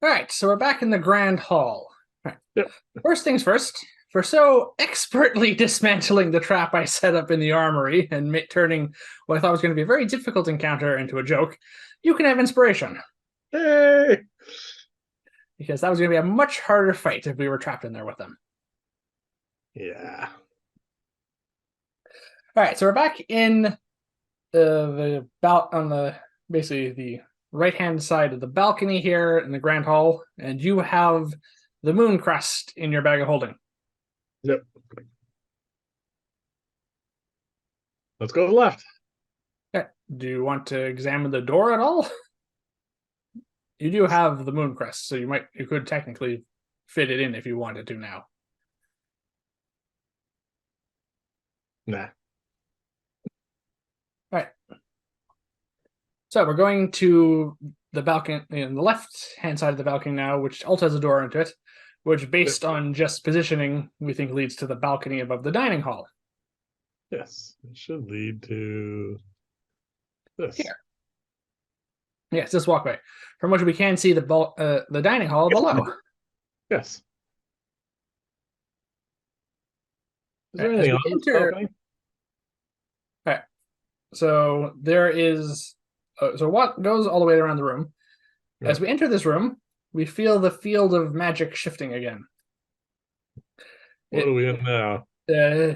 All right, so we're back in the Grand Hall. Right. Yep. First things first, for so expertly dismantling the trap I set up in the armory and turning what I thought was going to be a very difficult encounter into a joke, you can have inspiration. Hey! Because that was going to be a much harder fight if we were trapped in there with them. Yeah. All right, so we're back in on the basically the right-hand side of the balcony here in the Grand Hall, and you have the moon crest in your bag of holding. Yep. Let's go to the left. Okay. Do you want to examine the door at all? You do have the moon crest, so you could technically fit it in if you wanted to now. Nah. All right. So we're going to the balcony in the left-hand side of the balcony now, which also has a door into it, which, based on just positioning, we think leads to the balcony above the dining hall. Yes, it should lead to this. Here. Yes, this walkway, from which we can see the dining hall below. Yes. Is there anything on this balcony? Okay. So there is. So what goes all the way around the room? Right. As we enter this room, we feel the field of magic shifting again. What are we in now?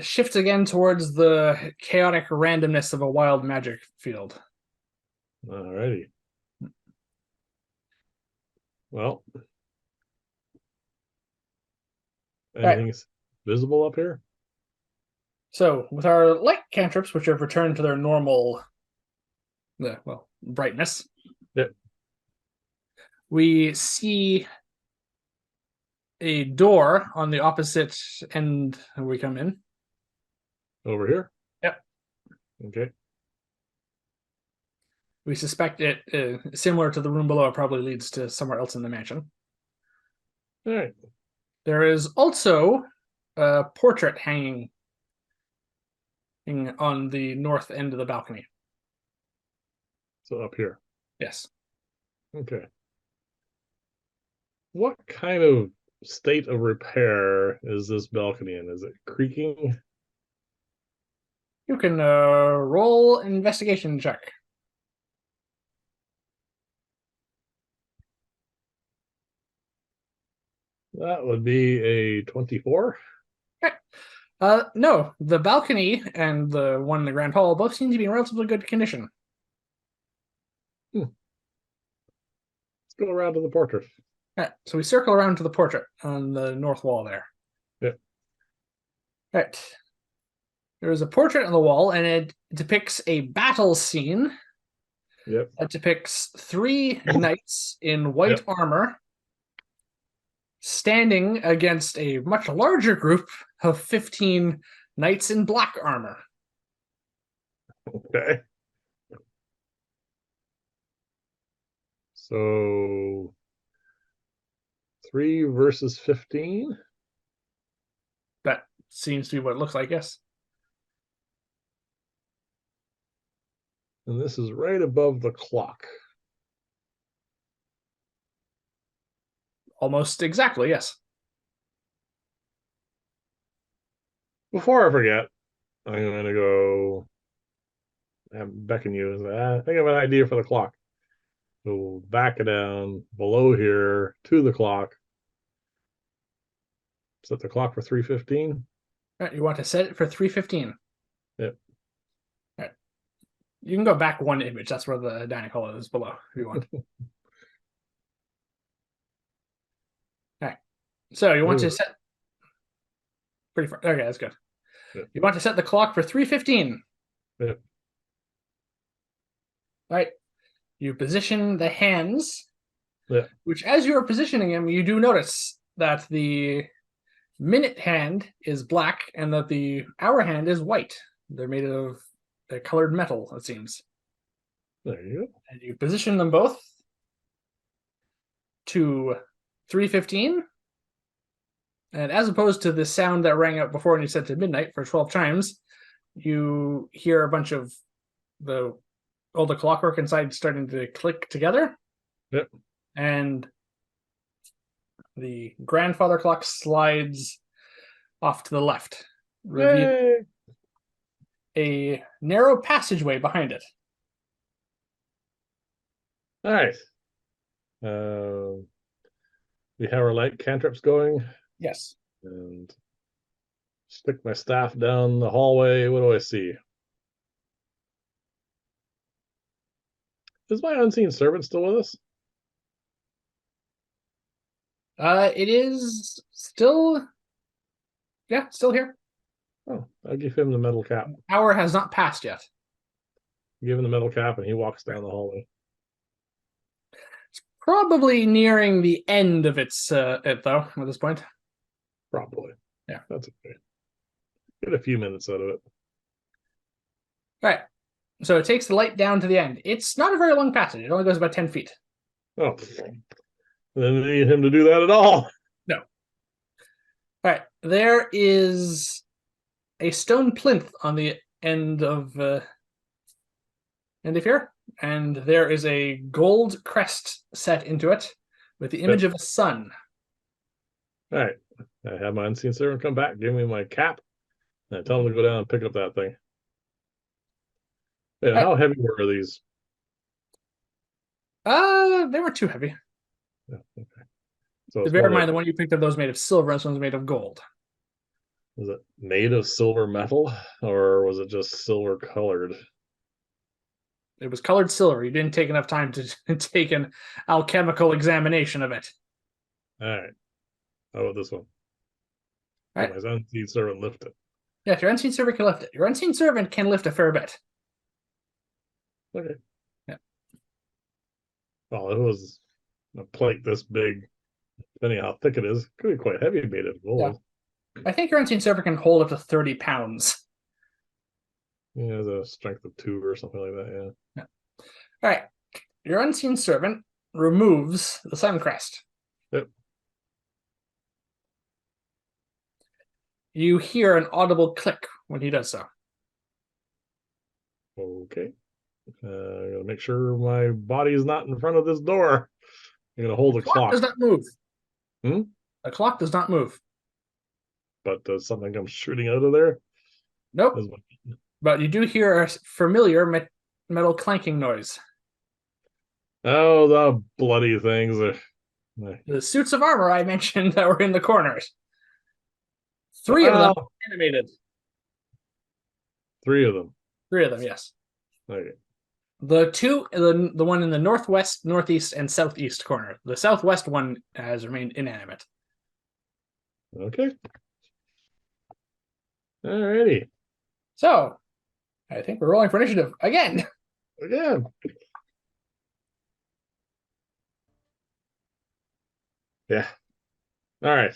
Shifts again towards the chaotic randomness of a wild magic field. Alrighty. Well, anything's visible up here? So, with our light cantrips, which have returned to their normal, brightness, yep, we see a door on the opposite end where we come in. Over here? Yep. Okay. We suspect it, similar to the room below, probably leads to somewhere else in the mansion. All right. There is also a portrait hanging on the north end of the balcony. So up here? Yes. Okay. What kind of state of repair is this balcony in? Is it creaking? You can roll investigation check. That would be a 24. Okay. No, the balcony and the one in the Grand Hall both seem to be in relatively good condition. Let's go around to the portrait. Right, so we circle around to the portrait on the north wall there. Yep. Right. There's a portrait on the wall, and it depicts a battle scene. Yep. That depicts 3 knights in white armor standing against a much larger group of 15 knights in black armor. Okay. So 3 versus 15? That seems to be what it looks like, yes. And this is right above the clock. Almost exactly, yes. Before I forget, I'm going to go beckon you. I think I have an idea for the clock. So we'll back it down below here to the clock. Set the clock for 3:15. Right, you want to set it for 3:15. Yep. Right. You can go back 1 image. That's where the dining hall is below, if you want. Okay. So you want to set pretty far. Okay, that's good. Yep. You want to set the clock for 3:15. Yep. All right. You position the hands, which, as you are positioning them, you do notice that the minute hand is black and that the hour hand is white. They're made of colored metal, it seems. There you go. And you position them both to 3:15. And as opposed to the sound that rang out before when you said to midnight for 12 chimes, you hear a bunch of all the clockwork inside starting to click together. Yep. And The grandfather clock slides off to the left, revealing a narrow passageway behind it. All right. We have our light cantrips going. Yes. And stick my staff down the hallway. What do I see? Is my unseen servant still with us? It is still, yeah, still here. Oh, I'll give him the metal cap. Hour has not passed yet. Give him the metal cap, and he walks down the hallway. It's probably nearing the end of it though at this point. Probably. Yeah, that's okay. Get a few minutes out of it. All right. So it takes the light down to the end. It's not a very long passage. It only goes about 10 feet. Oh, then we need him to do that at all. No. All right. There is a stone plinth on the end of here, and there is a gold crest set into it with the image of a sun. All right. I have my unseen servant come back, give me my cap, and I tell him to go down and pick up that thing. Yeah, how heavy were these? They were too heavy. Yeah, okay. So to bear in mind, the one you picked up, those made of silver, and this one's made of gold. Was it made of silver metal, or was it just silver colored? It was colored silver. You didn't take enough time to take an alchemical examination of it. All right. How about this one? All right. My unseen servant lift it. Yeah, your unseen servant can lift it. Your unseen servant can lift a fair bit. Okay. Yeah. Well, it was a plate this big, depending on how thick it is, it could be quite heavy made of gold. Yeah. I think your unseen servant can hold up to 30 pounds. Yeah, has a strength of 2 or something like that, yeah. All right. Your unseen servant removes the sun crest. Yep. You hear an audible click when he does so. Okay. I gotta make sure my body is not in front of this door. I'm gonna hold the clock. Does not move. Hmm? The clock does not move. But does something come shooting out of there? Nope. But you do hear a familiar metal clanking noise. Oh, the bloody things. The suits of armor I mentioned that were in the corners. 3 of them animated. 3 of them. 3 of them, yes. Okay. The one in the northwest, northeast, and southeast corner. The southwest one has remained inanimate. Okay. Alrighty. So, I think we're rolling for initiative again. Again. Yeah. All right.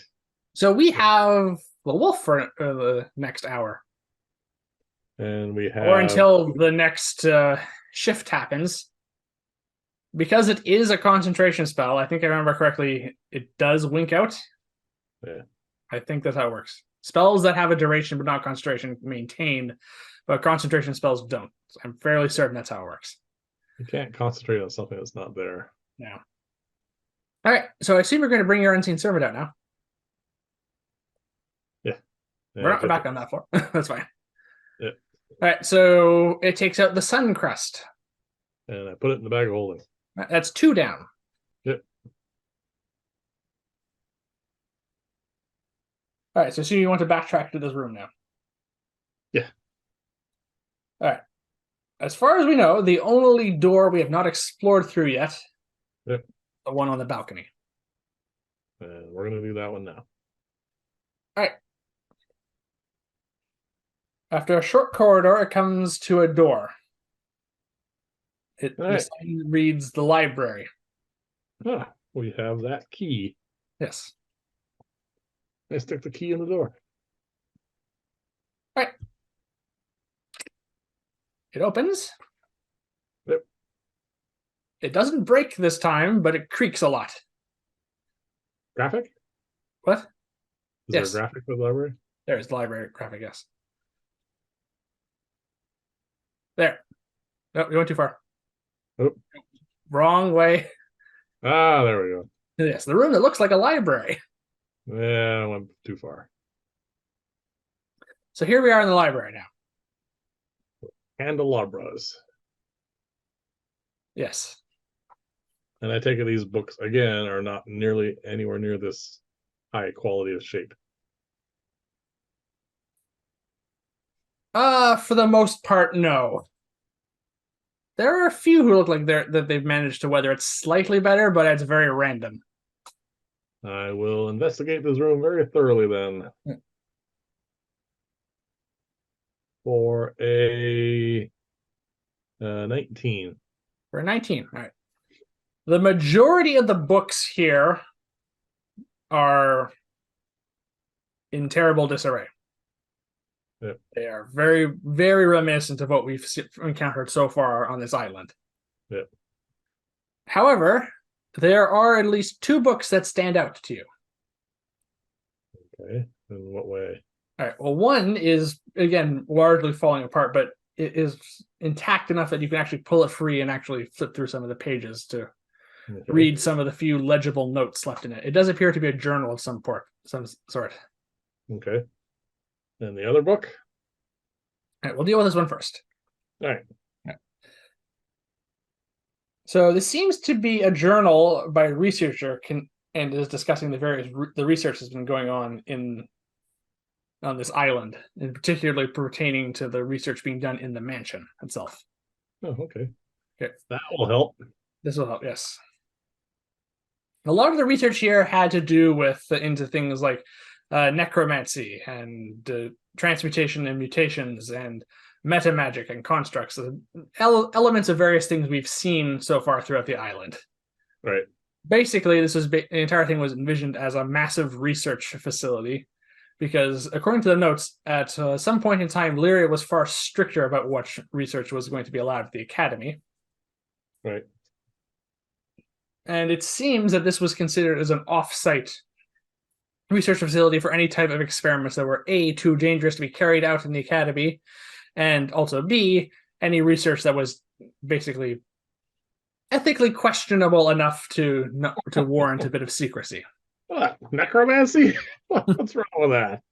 So we have the wolf for the next hour. And we have... Or until the next shift happens. Because it is a concentration spell, I think I remember correctly, it does wink out. Yeah. I think that's how it works. Spells that have a duration but not concentration maintain, but concentration spells don't. So I'm fairly certain that's how it works. You can't concentrate on something that's not there. Yeah. All right, so I assume you're going to bring your unseen servant out now. Yeah. We're not back on that floor. That's fine. Yeah. All right, so it takes out the sun crest. And I put it in the bag of holding. That's 2 down. Yep. All right, so you want to backtrack to this room now. Yeah. All right. As far as we know, the only door we have not explored through yet, yep, the one on the balcony. And we're going to do that one now. All right. After a short corridor, it comes to a door. The sign reads the library. Ah, we have that key. Yes. I stick the key in the door. All right. It opens. Yep. It doesn't break this time, but it creaks a lot. Graphic? What? Is there a graphic for the library? There's the library graphic, yes. There. No, you went too far. Oh. Wrong way. Ah, there we go. Yes, the room that looks like a library. Yeah, I went too far. So here we are in the library now. Candelabras. Yes. And I take it these books, again, are not nearly anywhere near this high quality of shape. For the most part, no. There are a few who look like they've managed to weather it slightly better, but it's very random. I will investigate this room very thoroughly then. For a 19. For 19, all right. The majority of the books here are in terrible disarray. Yep. They are very, very reminiscent of what we've encountered so far on this island. Yep. However, there are at least 2 books that stand out to you. Okay. In what way? All right. Well, one is, again, largely falling apart, but it is intact enough that you can actually pull it free and actually flip through some of the pages to read some of the few legible notes left in it. It does appear to be a journal of some sort. Okay. And the other book? All right, we'll deal with this one first. All right. So this seems to be a journal by a researcher and is discussing the research that's been going on on this island, and particularly pertaining to the research being done in the mansion itself. Oh, okay. Okay. That will help. This will help, yes. A lot of the research here had to do with into things like necromancy and transmutation and mutations and meta magic and constructs, elements of various things we've seen so far throughout the island. Right. Basically, the entire thing was envisioned as a massive research facility because, according to the notes, at some point in time, Lyria was far stricter about what research was going to be allowed at the academy. Right. And it seems that this was considered as an off-site research facility for any type of experiments that were A, too dangerous to be carried out in the academy, and also B, any research that was basically ethically questionable enough to warrant a bit of secrecy. What? Necromancy? What's wrong with that?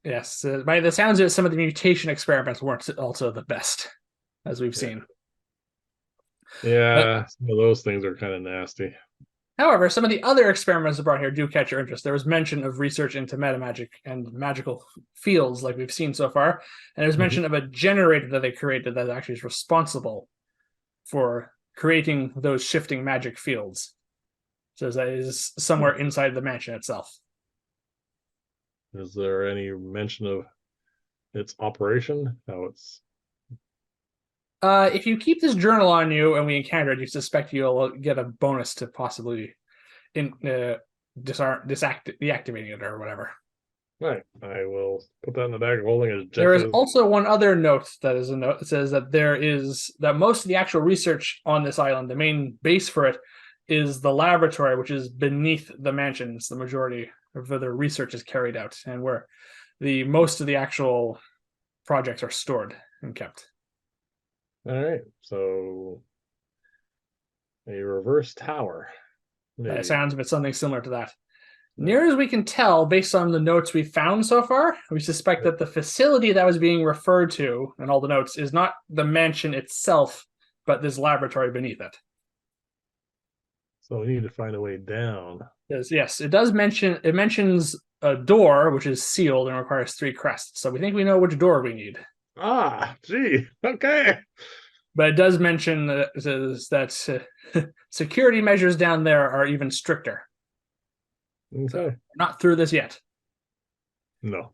Yes, by the sounds of it, some of the mutation experiments weren't also the best, as we've seen. Yeah, some of those things are kind of nasty. However, some of the other experiments brought here do catch your interest. There was mention of research into metamagic and magical fields like we've seen so far. And there's mention of a generator that they created that actually is responsible for creating those shifting magic fields. So that is somewhere inside the mansion itself. Is there any mention of its operation? How it's... If you keep this journal on you and we encounter it, you suspect you'll get a bonus to possibly deactivating it or whatever. Right. I will put that in the bag of holding as There is also one other note that is a note that says that most of the actual research on this island, the main base for it, is the laboratory, which is beneath the mansions. The majority of the research is carried out, and where most of the actual projects are stored and kept. All right. So a reverse tower. It sounds a bit something similar to that. Near as we can tell, based on the notes we've found so far, we suspect that the facility that was being referred to in all the notes is not the mansion itself, but this laboratory beneath it. So we need to find a way down. Yes, it does mention. It mentions a door which is sealed and requires 3 crests. So we think we know which door we need. Ah, gee, okay. But it does mention that security measures down there are even stricter. Okay. So we're not through this yet. No. All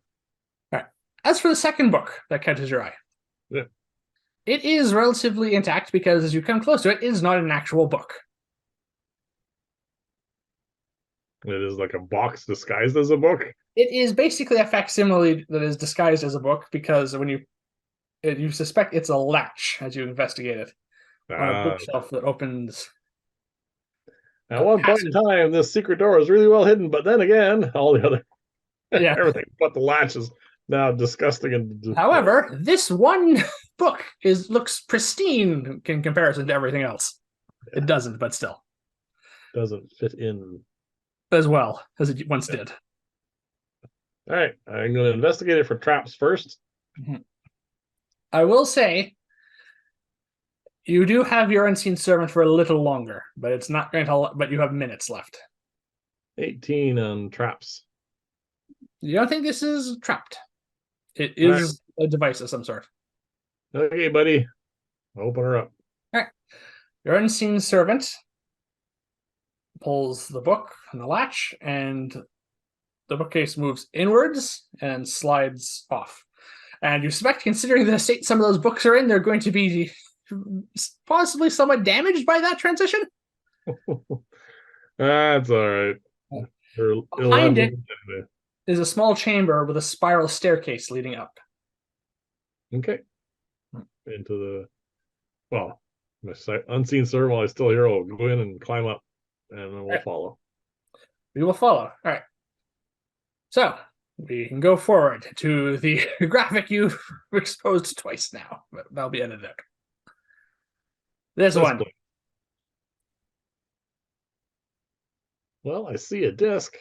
right. As for the second book that catches your eye, yeah, it is relatively intact because as you come close to it, it is not an actual book. It is like a box disguised as a book. It is basically a facsimile that is disguised as a book because when you suspect it's a latch as you investigate it on a bookshelf that opens. At one point in time, this secret door was really well hidden, but then again, all the other everything but the latch is now disgusting. And however, this one book looks pristine in comparison to everything else. It doesn't, but still. doesn't fit in. as well as it once did. All right, I'm going to investigate it for traps first. Mhm. I will say, you do have your unseen servant for a little longer, but it's not going to. But you have minutes left. 18 on traps. You don't think this is trapped? It All right. is a device of some sort. Okay, buddy. Open her up. All right. Your unseen servant pulls the book and the latch, and the bookcase moves inwards and slides off. And you suspect, considering the state some of those books are in, they're going to be possibly somewhat damaged by that transition. That's all right. Behind it is a small chamber with a spiral staircase leading up. Okay. Into the, well, my unseen servant, while I still here, will go in and climb up, and then we'll follow. We will follow. All right. So we can go forward to the graphic you've exposed twice now, but that'll be edited. This one. Place. Well, I see a disc.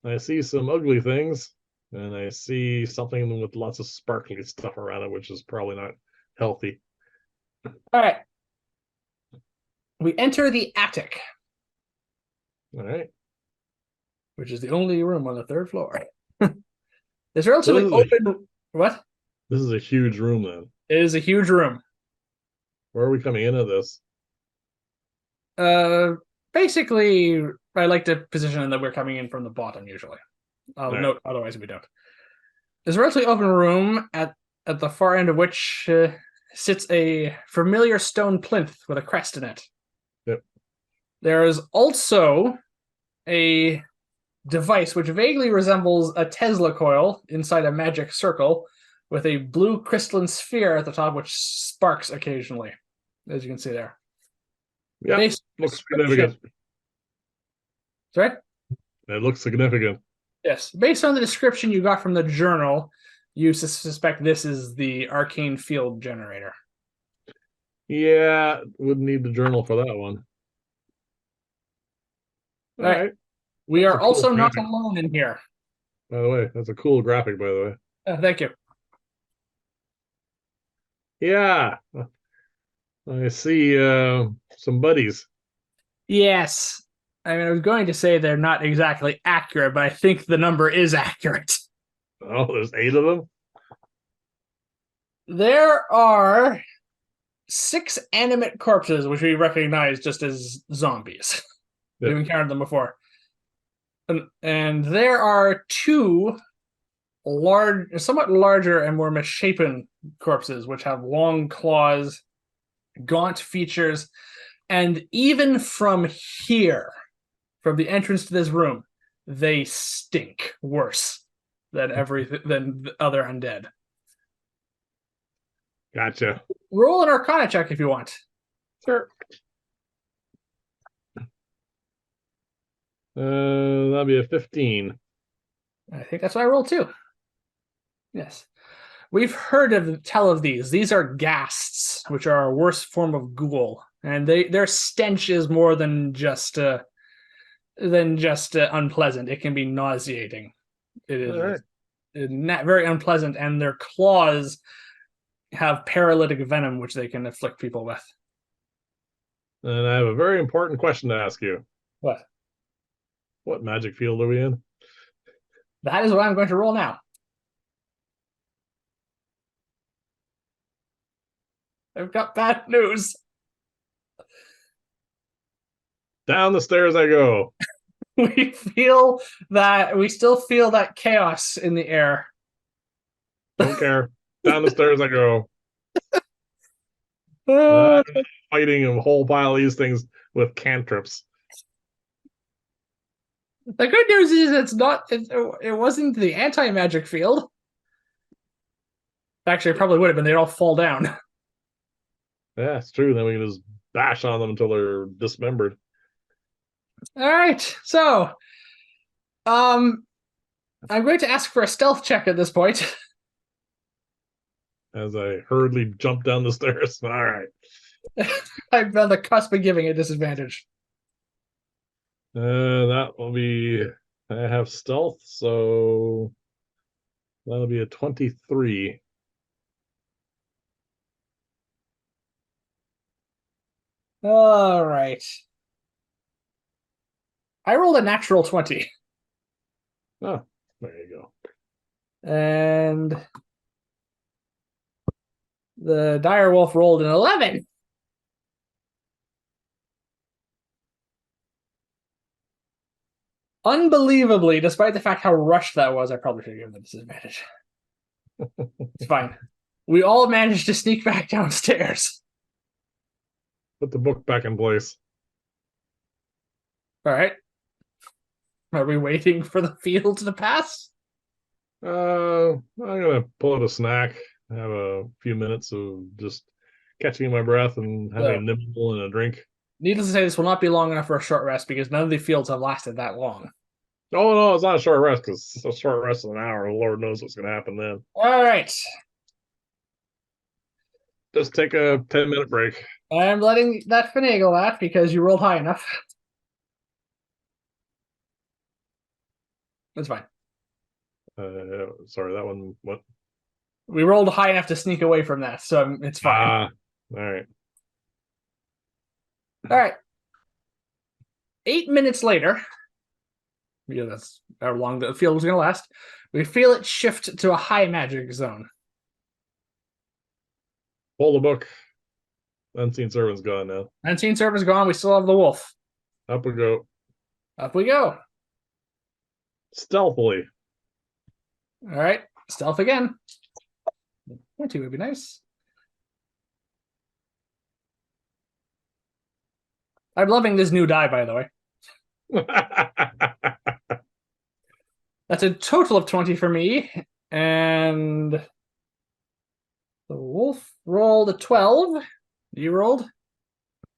I see some ugly things, and I see something with lots of sparkly stuff around it, which is probably not healthy. All right. We enter the attic. All right. Which is the only room on the third floor. It's relatively open. What? This is a huge room, then. It is a huge room. Where are we coming into this? Basically, I like to position that we're coming in from the bottom usually. I'll note otherwise we don't. There's a relatively open room at the far end of which sits a familiar stone plinth with a crest in it. Yep. There is also a device which vaguely resembles a Tesla coil inside a magic circle with a blue crystalline sphere at the top which sparks occasionally, as you can see there. Yeah, looks significant. Sorry? It looks significant. Yes. Based on the description you got from the journal, you suspect this is the arcane field generator. Yeah, wouldn't need the journal for that one. All right. We are also not alone in here. By the way, that's a cool graphic, by the way. Thank you. Yeah. I see some buddies. Yes. I mean, I was going to say they're not exactly accurate, but I think the number is accurate. Oh, there's 8 of them? There are 6 animate corpses, which we recognize just as zombies. Yep. We've encountered them before. And there are 2 somewhat larger and more misshapen corpses, which have long claws, gaunt features, and even from here, from the entrance to this room, they stink worse than the other undead. Gotcha. Roll an Arcana check if you want. Sure. That'll be a 15. I think that's what I rolled too. Yes. We've heard of these. These are ghasts, which are a worse form of ghoul, and their stench is more than just unpleasant. It can be nauseating. It is very unpleasant, and their claws have paralytic venom, which they can afflict people with. And I have a very important question to ask you. What? What magic field are we in? That is what I'm going to roll now. I've got bad news. Down the stairs I go. We still feel that chaos in the air. Don't care. Down the stairs I go. Fighting a whole pile of these things with cantrips. The good news is it wasn't the anti-magic field. Actually, it probably would have been. They'd all fall down. Yeah, it's true. Then we can just bash on them until they're dismembered. All right. So, I'm going to ask for a stealth check at this point. As I hurriedly jump down the stairs. All right. I'm on the cusp of giving a disadvantage. That will be. I have stealth, so that'll be a 23. All right. I rolled a natural 20. Oh, there you go. And the dire wolf rolled an 11. Unbelievably, despite the fact how rushed that was, I probably should have given the disadvantage. It's fine. We all managed to sneak back downstairs. Put the book back in place. All right. Are we waiting for the field to pass? I'm gonna pull out a snack, have a few minutes of just catching my breath and having a nibble and a drink. Needless to say, this will not be long enough for a short rest because none of the fields have lasted that long. Oh no, it's not a short rest because a short rest of an hour. Lord knows what's gonna happen then. All right. Just take a 10-minute break. I'm letting that finagle at because you rolled high enough. That's fine. Sorry, that one. What? We rolled high enough to sneak away from that, so it's fine. All right. All right. 8 minutes later, that's how long the field was going to last, we feel it shift to a high magic zone. Pull the book. Unseen servant's gone now. Unseen servant's gone. We still have the wolf. Up we go. Up we go. Stealthily. All right. Stealth again. 20 would be nice. I'm loving this new die, by the way. That's a total of 20 for me. And the wolf rolled a 12. You rolled?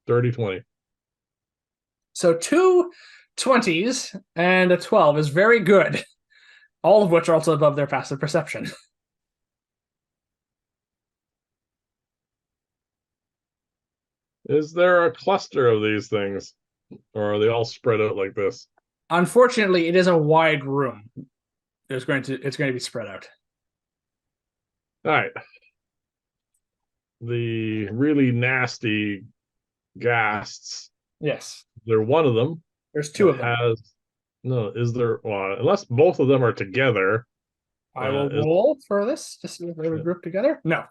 30-20. So 2 20s and a 12 is very good. All of which are also above their passive perception. Is there a cluster of these things? Or are they all spread out like this? Unfortunately, it is a wide room. It's going to be spread out. All right. The really nasty ghasts. Yes. They're one of them. There's 2 of them. Is there? Well, unless both of them are together. I will roll for this to see if they were grouped together. No.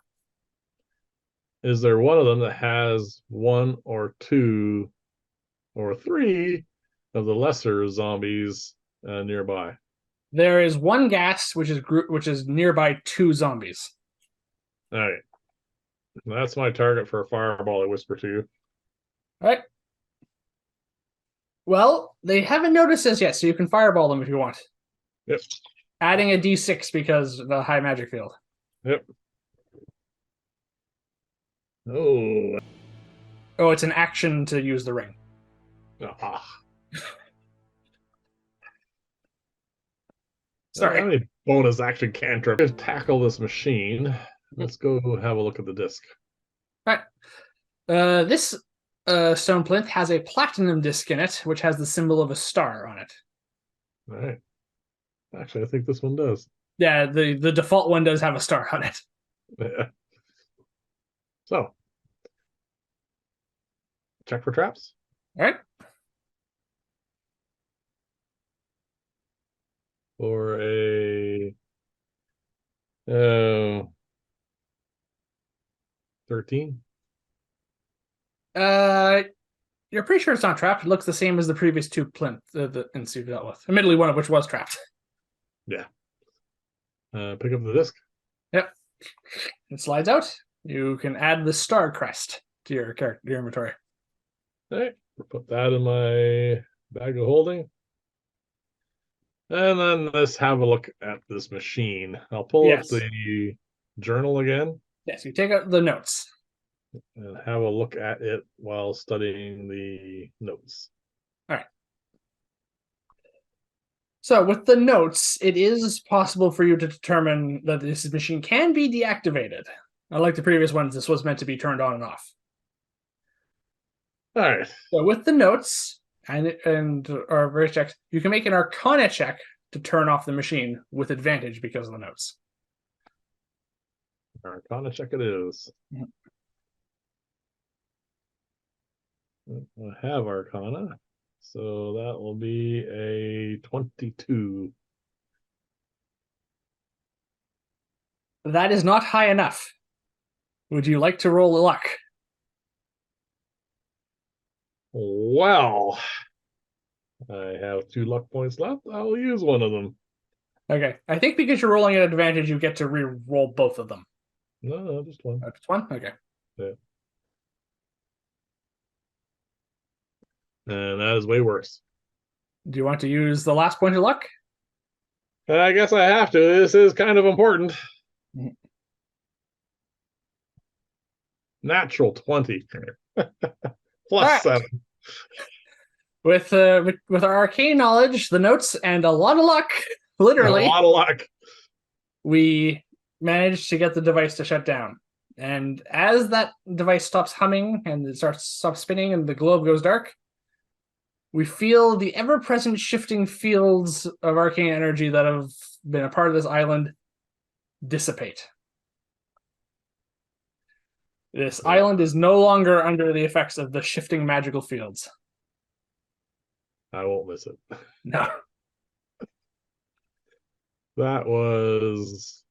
Is there one of them that has 1 or 2 or 3 of the lesser zombies nearby? There is 1 ghast which is nearby 2 zombies. All right. That's my target for a fireball, I whisper to you. All right. Well, they haven't noticed this yet, so you can fireball them if you want. Yep. Adding a d6 because of the high magic field. Yep. Oh. Oh, it's an action to use the ring. Sorry. How many bonus action cantrip to tackle this machine? Let's go have a look at the disc. All right. This stone plinth has a platinum disc in it, which has the symbol of a star on it. All right. Actually, I think this one does. Yeah, the default one does have a star on it. Yeah. So, check for traps. All right. For a 13. You're pretty sure it's not trapped. It looks the same as the previous 2 plinth instances you've dealt with. Admittedly, one of which was trapped. Yeah. Pick up the disc. Yep. It slides out. You can add the star crest to your character, your inventory. All right. Put that in my bag of holding. And then let's have a look at this machine. I'll pull up the journal again. Yes, you take out the notes. And have a look at it while studying the notes. All right. So with the notes, it is possible for you to determine that this machine can be deactivated. Unlike the previous ones, this was meant to be turned on and off. All right. So with the notes, or various checks. You can make an Arcana check to turn off the machine with advantage because of the notes. Arcana check it is. Mhm. I have Arcana, so that will be a 22. That is not high enough. Would you like to roll a luck? Well, I have 2 luck points left. I'll use one of them. Okay. I think because you're rolling at advantage, you get to re-roll both of them. No, just one. Just one? Okay. Yeah. And that is way worse. Do you want to use the last point of luck? I guess I have to. This is kind of important. Mhm. Natural 20. Plus right. 7. With our arcane knowledge, the notes, and a lot of luck, literally, a lot of luck. We managed to get the device to shut down. And as that device stops humming and it stops spinning and the globe goes dark, we feel the ever-present shifting fields of arcane energy that have been a part of this island dissipate. This island is no longer under the effects of the shifting magical fields. I won't miss it. No. That was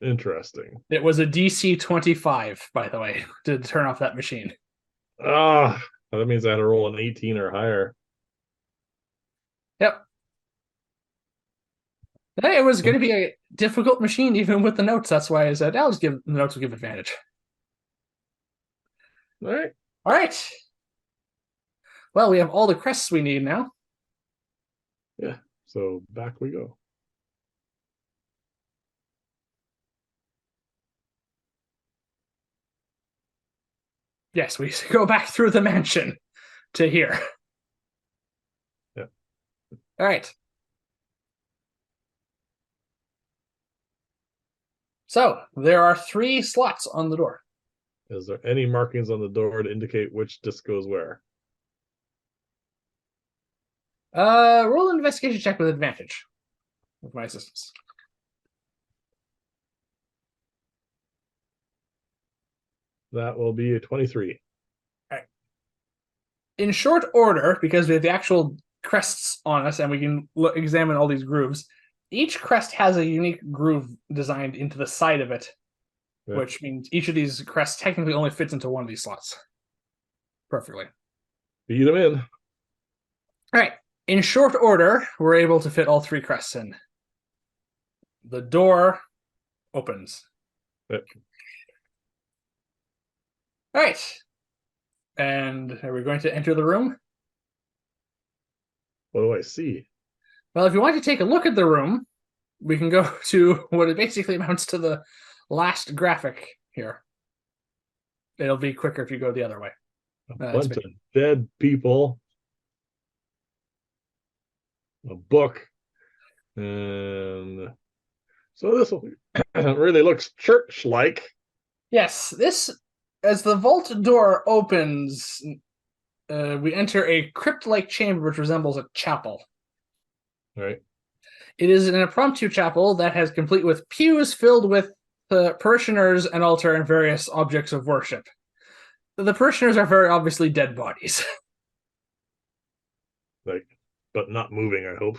interesting. It was a DC 25, by the way, to turn off that machine. Ah, that means I had to roll an 18 or higher. Yep. It was going to be a difficult machine, even with the notes. That's why I said, I'll just give the notes will give advantage. All right. All right. Well, we have all the crests we need now. Yeah. So back we go. Yes, we go back through the mansion to here. Yeah. All right. So there are 3 slots on the door. Is there any markings on the door to indicate which disc goes where? Roll an investigation check with advantage with my assistance. That will be a 23. All right. In short order, because we have the actual crests on us and we can examine all these grooves, each crest has a unique groove designed into the side of it, yeah, which means each of these crests technically only fits into one of these slots perfectly. Feed them in. All right. In short order, we're able to fit all 3 crests in. The door opens. Yep. All right. And are we going to enter the room? What do I see? Well, if you want to take a look at the room, we can go to what it basically amounts to the last graphic here. It'll be quicker if you go the other way. A bunch of dead people. A book. And so this really looks church-like. Yes, this, as the vault door opens, we enter a crypt-like chamber which resembles a chapel. Right. It is an impromptu chapel that has complete with pews filled with parishioners, an altar, and various objects of worship. The parishioners are very obviously dead bodies. But not moving, I hope.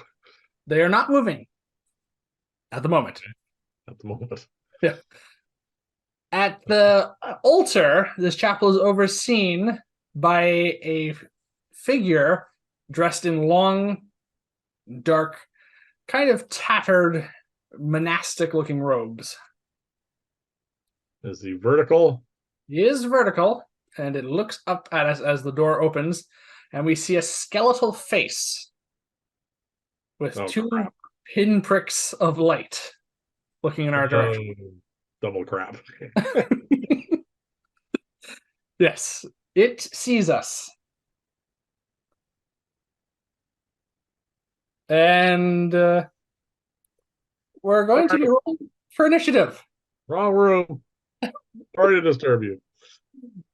They are not moving at the moment. At the moment. Yeah. At the altar, this chapel is overseen by a figure dressed in long, dark, kind of tattered, monastic-looking robes. Is he vertical? He is vertical, and it looks up at us as the door opens, and we see a skeletal face with 2 pinpricks of light looking in our direction. Double crap. Yes, it sees us. And we're going to be rolling for initiative. Wrong room. Sorry to disturb you.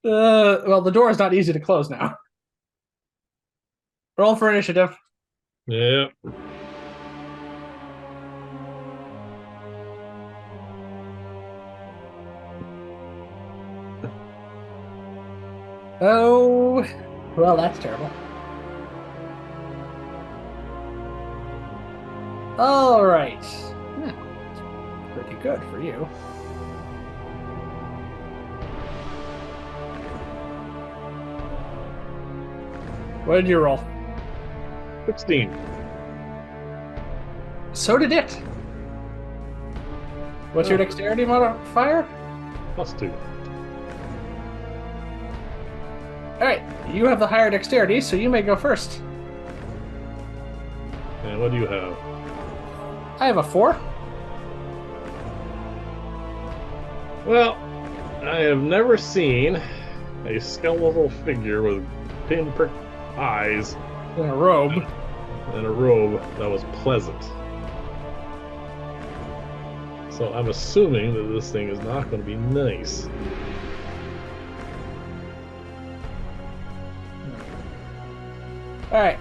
Well, the door is not easy to close now. Roll for initiative. Yeah. Oh, well, that's terrible. All right. Yeah, pretty good for you. What did you roll? 16. So did it. What's your dexterity modifier? +2. All right, you have the higher dexterity, so you may go first. And what do you have? I have a 4. Well, I have never seen a skeletal figure with pinprick eyes In a robe. and a robe that was pleasant. So I'm assuming that this thing is not going to be nice. All right.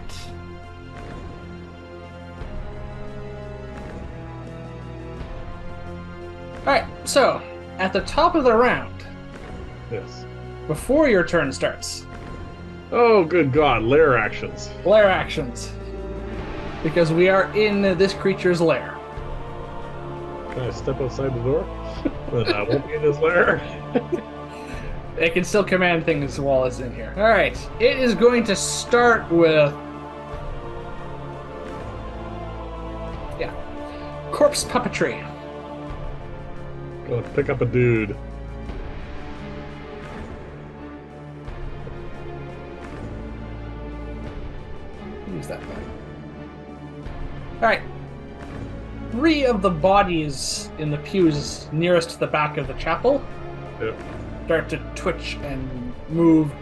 All right, so at the top of the round, Yes. before your turn starts, Oh, good God. Lair actions. lair actions. Because we are in this creature's lair. Can I step outside the door? Then I won't be in his lair. It can still command things while it's in here. All right, it is going to start with, yeah, corpse puppetry. Gonna pick up a dude. Use that thing. All right. 3 of the bodies in the pews nearest to the back of the chapel Yep. start to twitch and move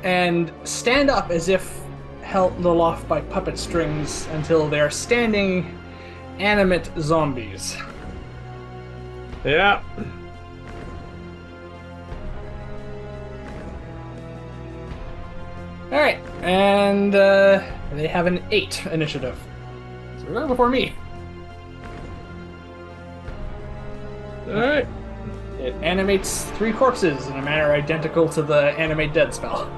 and stand up as if held aloft by puppet strings until they're standing animate zombies. Yeah. All right, and they have an 8 initiative. So they're going before me. All right. It animates 3 corpses in a manner identical to the animate dead spell.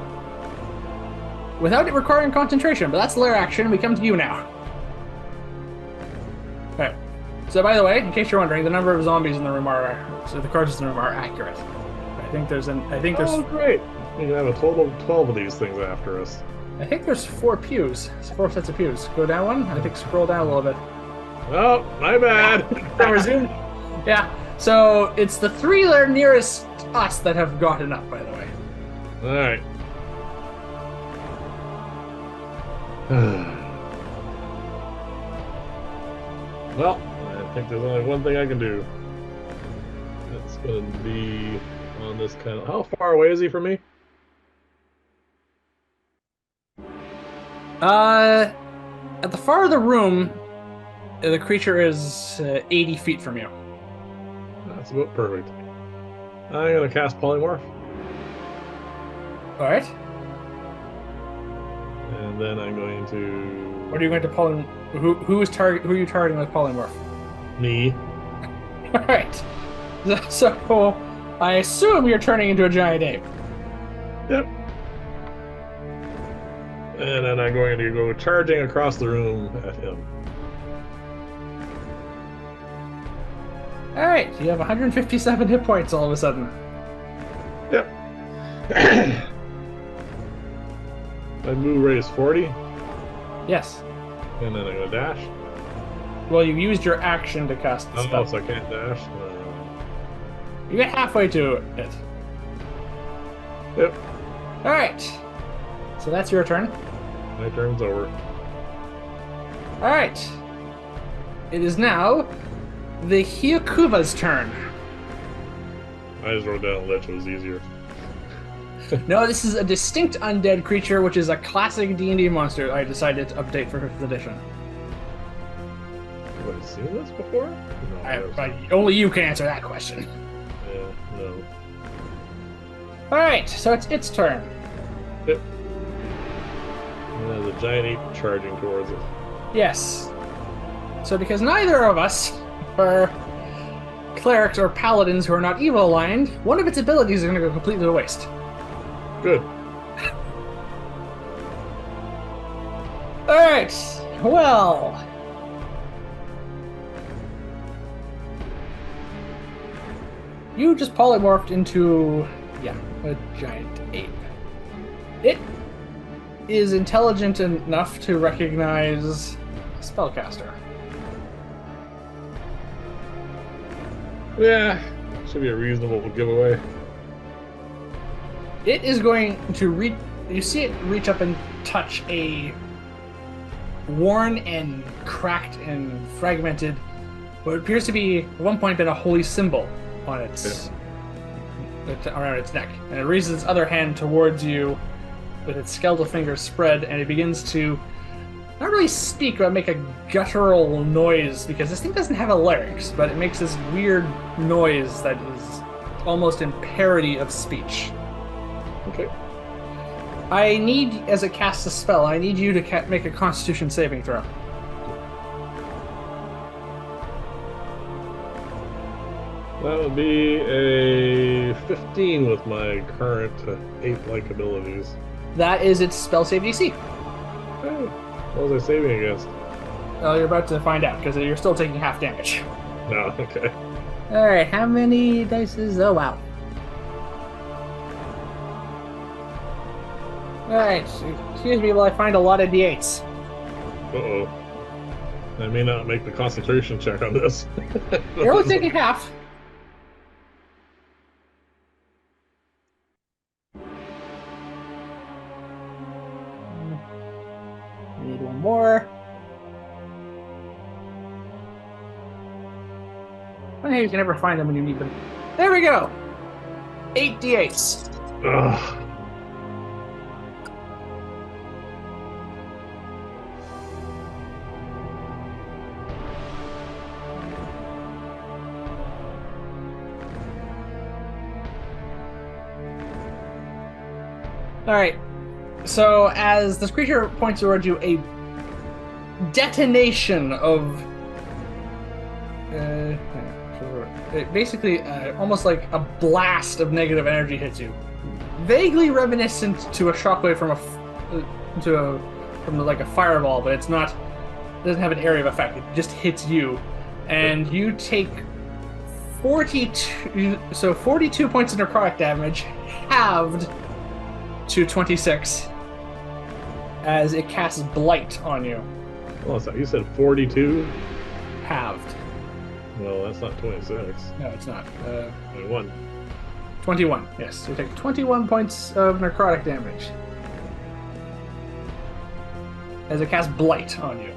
Without it requiring concentration, but that's lair action. We come to you now. Alright. So by the way, in case you're wondering, the number of zombies in the room are, so the corpses in the room are accurate. I think there's Oh, great. We can have a total of 12 of these things after us. I think there's 4 pews. It's 4 sets of pews. Go down one. I think scroll down a little bit. Oh, my bad. Then resume. Yeah. So it's the 3 that are nearest us that have gotten up, by the way. All right. Well, I think there's only one thing I can do. That's going to be on this kind of... How far away is he from me? At the far of the room, the creature is 80 feet from you. That's about perfect. I'm going to cast Polymorph. All right. And then I'm going to... What are you going to Who are you targeting with polymorph? Me. All right. So I assume you're turning into a giant ape. Yep. And then I'm going to go charging across the room at him. All right. You have 157 hit points all of a sudden. Yep. My move rate is 40. Yes. And then I'm going to dash. Well, you used your action to cast the Oh, spell. so I can't dash? You get halfway to it. Yep. All right. So that's your turn. My turn's over. All right. It is now the Hyakuva's turn. I just wrote down Lich, it was easier. No, this is a distinct undead creature, which is a classic D&D monster I decided to update for 5th edition. Have I seen this before? No, Only you can answer that question. Yeah, no. All right, so it's its turn. Yep. And as a giant ape charging towards it. Yes. So because neither of us are clerics or paladins who are not evil aligned, one of its abilities is going to go completely to waste. Good. Alright, well. You just polymorphed into, a giant ape. It is intelligent enough to recognize a spellcaster. Yeah, should be a reasonable giveaway. It is going to you see it reach up and touch a worn and cracked and fragmented what appears to be at one point been a holy symbol on around its neck, and it raises its other hand towards you with its skeletal fingers spread, and it begins to not really speak but make a guttural noise, because this thing doesn't have a larynx, but it makes this weird noise that is almost in parody of speech. Okay. I need, as it casts a spell, I need you to make a Constitution saving throw. That would be a 15 with my current ape-like abilities. That is its spell save DC. Hey, what was I saving against? Well, you're about to find out, because you're still taking half damage. No, okay. Alright, how many dice is... Oh, wow. Alright, excuse me while I find a lot of D8s. Uh-oh. I may not make the concentration check on this. You're only taking half. Need one more. I think you can never find them when you need them. There we go! 8 D8s. Ugh. Alright. So, as this creature points towards you, a detonation of... basically, almost like a blast of negative energy hits you. Vaguely reminiscent to a shockwave from like a fireball, but it's not... It doesn't have an area of effect. It just hits you. And you take 42... So 42 points of necrotic damage, halved to 26 as it casts Blight on you. Oh, so you said 42? Halved. Well, that's not 26. No, it's not. 21. 21, yes. You take 21 points of necrotic damage as it casts Blight on you.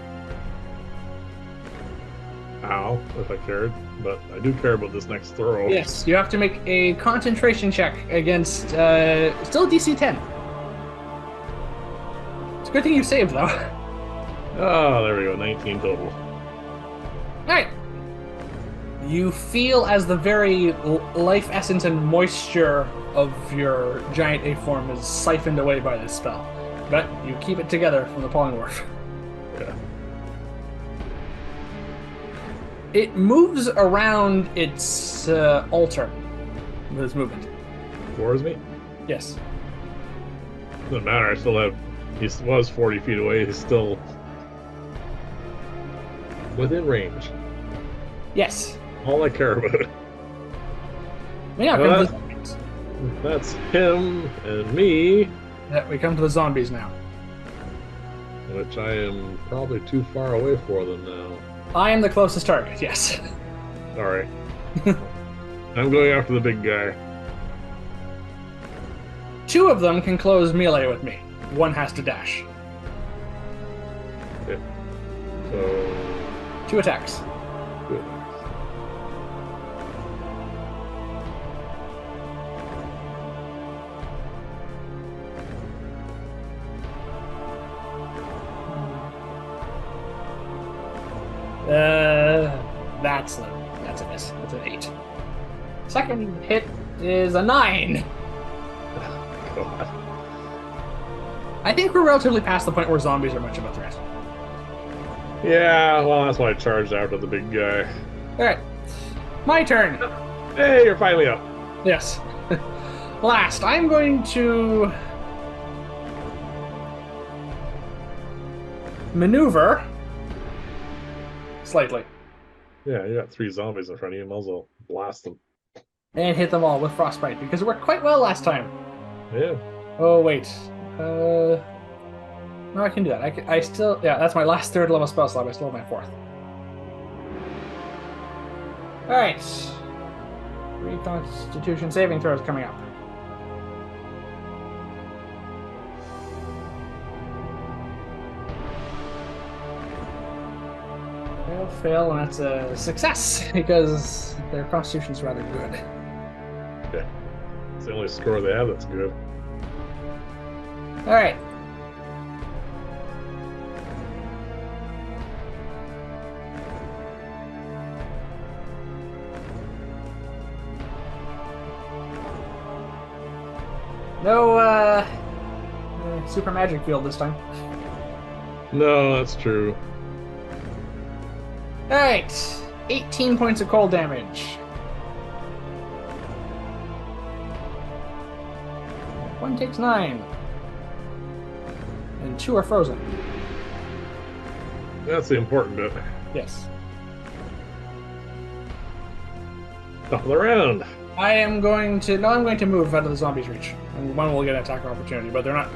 Ow, if I cared. But I do care about this next throw. Yes, you have to make a concentration check against still DC 10. It's a good thing you saved, though. Oh, there we go. 19 total. Alright. You feel as the very life essence and moisture of your giant ape form is siphoned away by this spell. But you keep it together from the polymorph. Yeah. It moves around its altar with its movement. Towards me? Yes. Doesn't matter. I still have. He was 40 feet away. He's still within range. Yes. All I care about. Yeah, Well, come to the zombies. That's him and me, Yeah, we come to the zombies now. which I am probably too far away for them now. I am the closest target, yes. Sorry. I'm going after the big guy. 2 of them can close melee with me. 1 has to dash. Okay. So 2 attacks. good. That's a miss. That's an 8. Second hit is a 9. God. I think we're relatively past the point where zombies are much of a threat. Yeah, well, that's why I charged after the big guy. All right, my turn. Hey, you're finally up. Yes. Last, I'm going to maneuver slightly Yeah, you got 3 zombies in front of you. Might as well blast them. and hit them all with frostbite because it worked quite well last time. Yeah. Oh wait, no, I can do that. I still, yeah, that's my last 3rd level spell slot. I still have my 4th. All right, 3 Constitution saving throws coming up. Fail, and that's a success because their constitution's rather good. Okay. It's the only score they have that's good. All right. No super magic field this time. No, that's true. All right, 18 points of cold damage. One takes 9. And 2 are frozen. That's the important bit. Yes. Top of the round. I'm going to move out of the zombies' reach. And one will get an attack opportunity, but they're not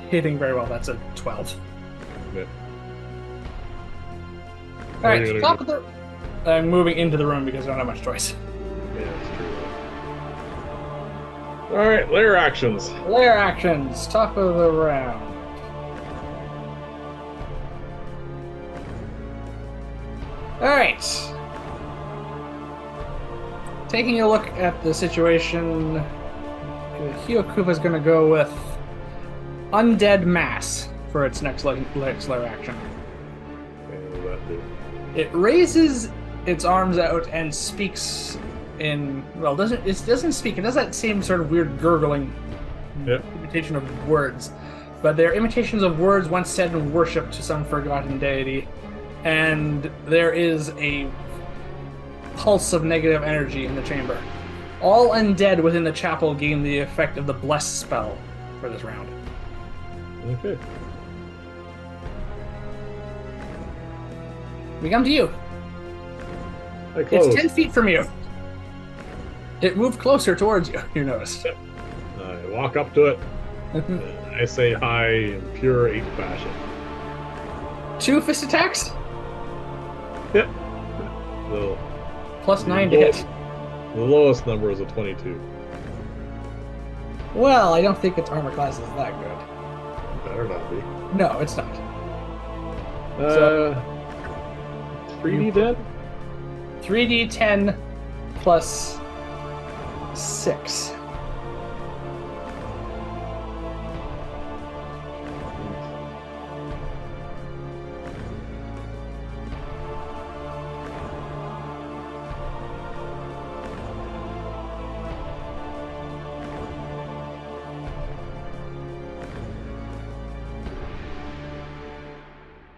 hitting very well. That's a 12. Yeah. All right, top of the... I'm moving into the room because I don't have much choice. Yeah, that's true. All right, lair actions. Lair actions, top of the round. All right. Taking a look at the situation, Hyokuba's going to go with Undead Mass for its next lair action. What does that do? It raises its arms out and speaks in, well, it doesn't speak. It does that same sort of weird gurgling imitation of words, but they're imitations of words once said in worship to some forgotten deity, and there is a pulse of negative energy in the chamber. All undead within the chapel gain the effect of the bless spell for this round. Okay. We come to you. It's 10 feet from you. It moved closer towards you, you noticed. I walk up to it. I say hi in pure ape fashion. 2 fist attacks? Yep. So, Plus 9 to hit. the lowest number is a 22. Well, I don't think its armor class is that good. Better not be. No, it's not. 3d10? 3d10 plus 6.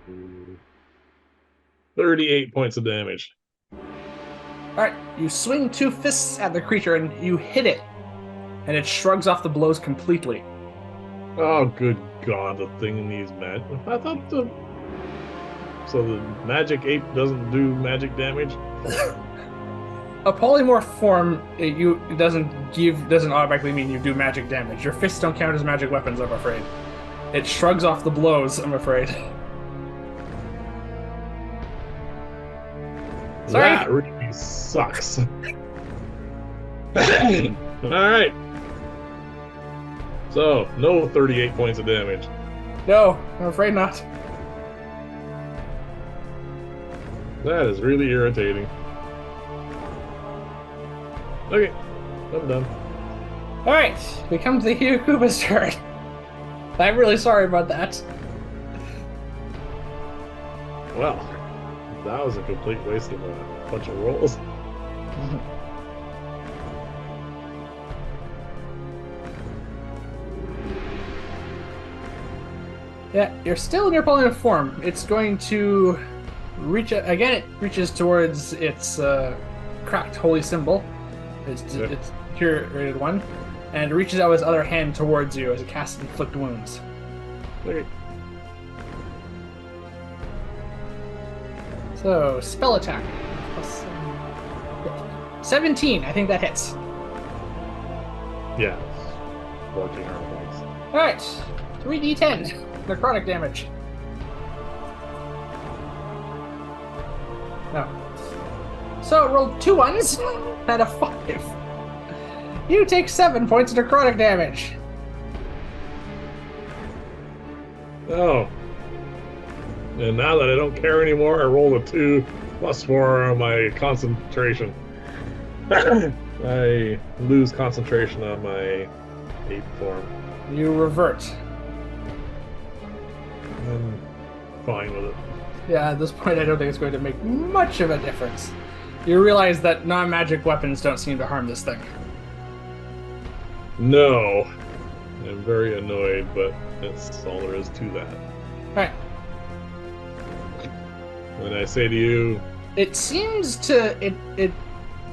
Ooh. 38 points of damage. Alright, you swing 2 fists at the creature and you hit it, and it shrugs off the blows completely. Oh, good God, the thing needs magic. I thought the... So the magic ape doesn't do magic damage? A polymorph form, it doesn't automatically mean you do magic damage. Your fists don't count as magic weapons, I'm afraid. It shrugs off the blows, I'm afraid. Sorry? That really sucks. Alright. So, no 38 points of damage. No, I'm afraid not. That is really irritating. Okay, I'm done. Alright, we come to the Hyokuba's turn. I'm really sorry about that. Well, that was a complete waste of a bunch of rolls. Yeah, you're still in your polymorph form. It's going to reach again. It reaches towards its cracked holy symbol. Its deteriorated one, and it reaches out its other hand towards you as it casts inflict wounds. Okay. So spell attack. Plus 17. I think that hits. Yeah. 14 armor points. All right, 3d10 necrotic damage. No. So roll 2 ones and a 5. You take 7 points of necrotic damage. Oh. And now that I don't care anymore, I roll a 2 plus 4 on my concentration. I lose concentration on my 8 form. You revert. I'm fine with it. Yeah, at this point, I don't think it's going to make much of a difference. You realize that non-magic weapons don't seem to harm this thing. No. I'm very annoyed, but that's all there is to that. All right. When I say to you, It seems to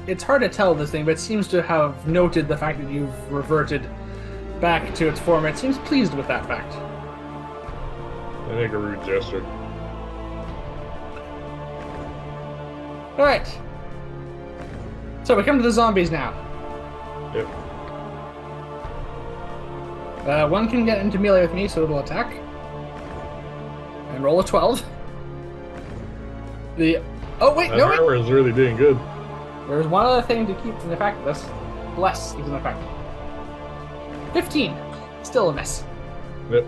it's hard to tell this thing, but it seems to have noted the fact that you've reverted back to its form. It seems pleased with that fact. I make a rude gesture. All right. So we come to the zombies now. Yep. One can get into melee with me, so it'll attack. And roll a 12. Oh wait, That no wait. armor is really doing good. There's one other thing to keep in effect of this. Bless is in effect. 15. Still a miss. Yep.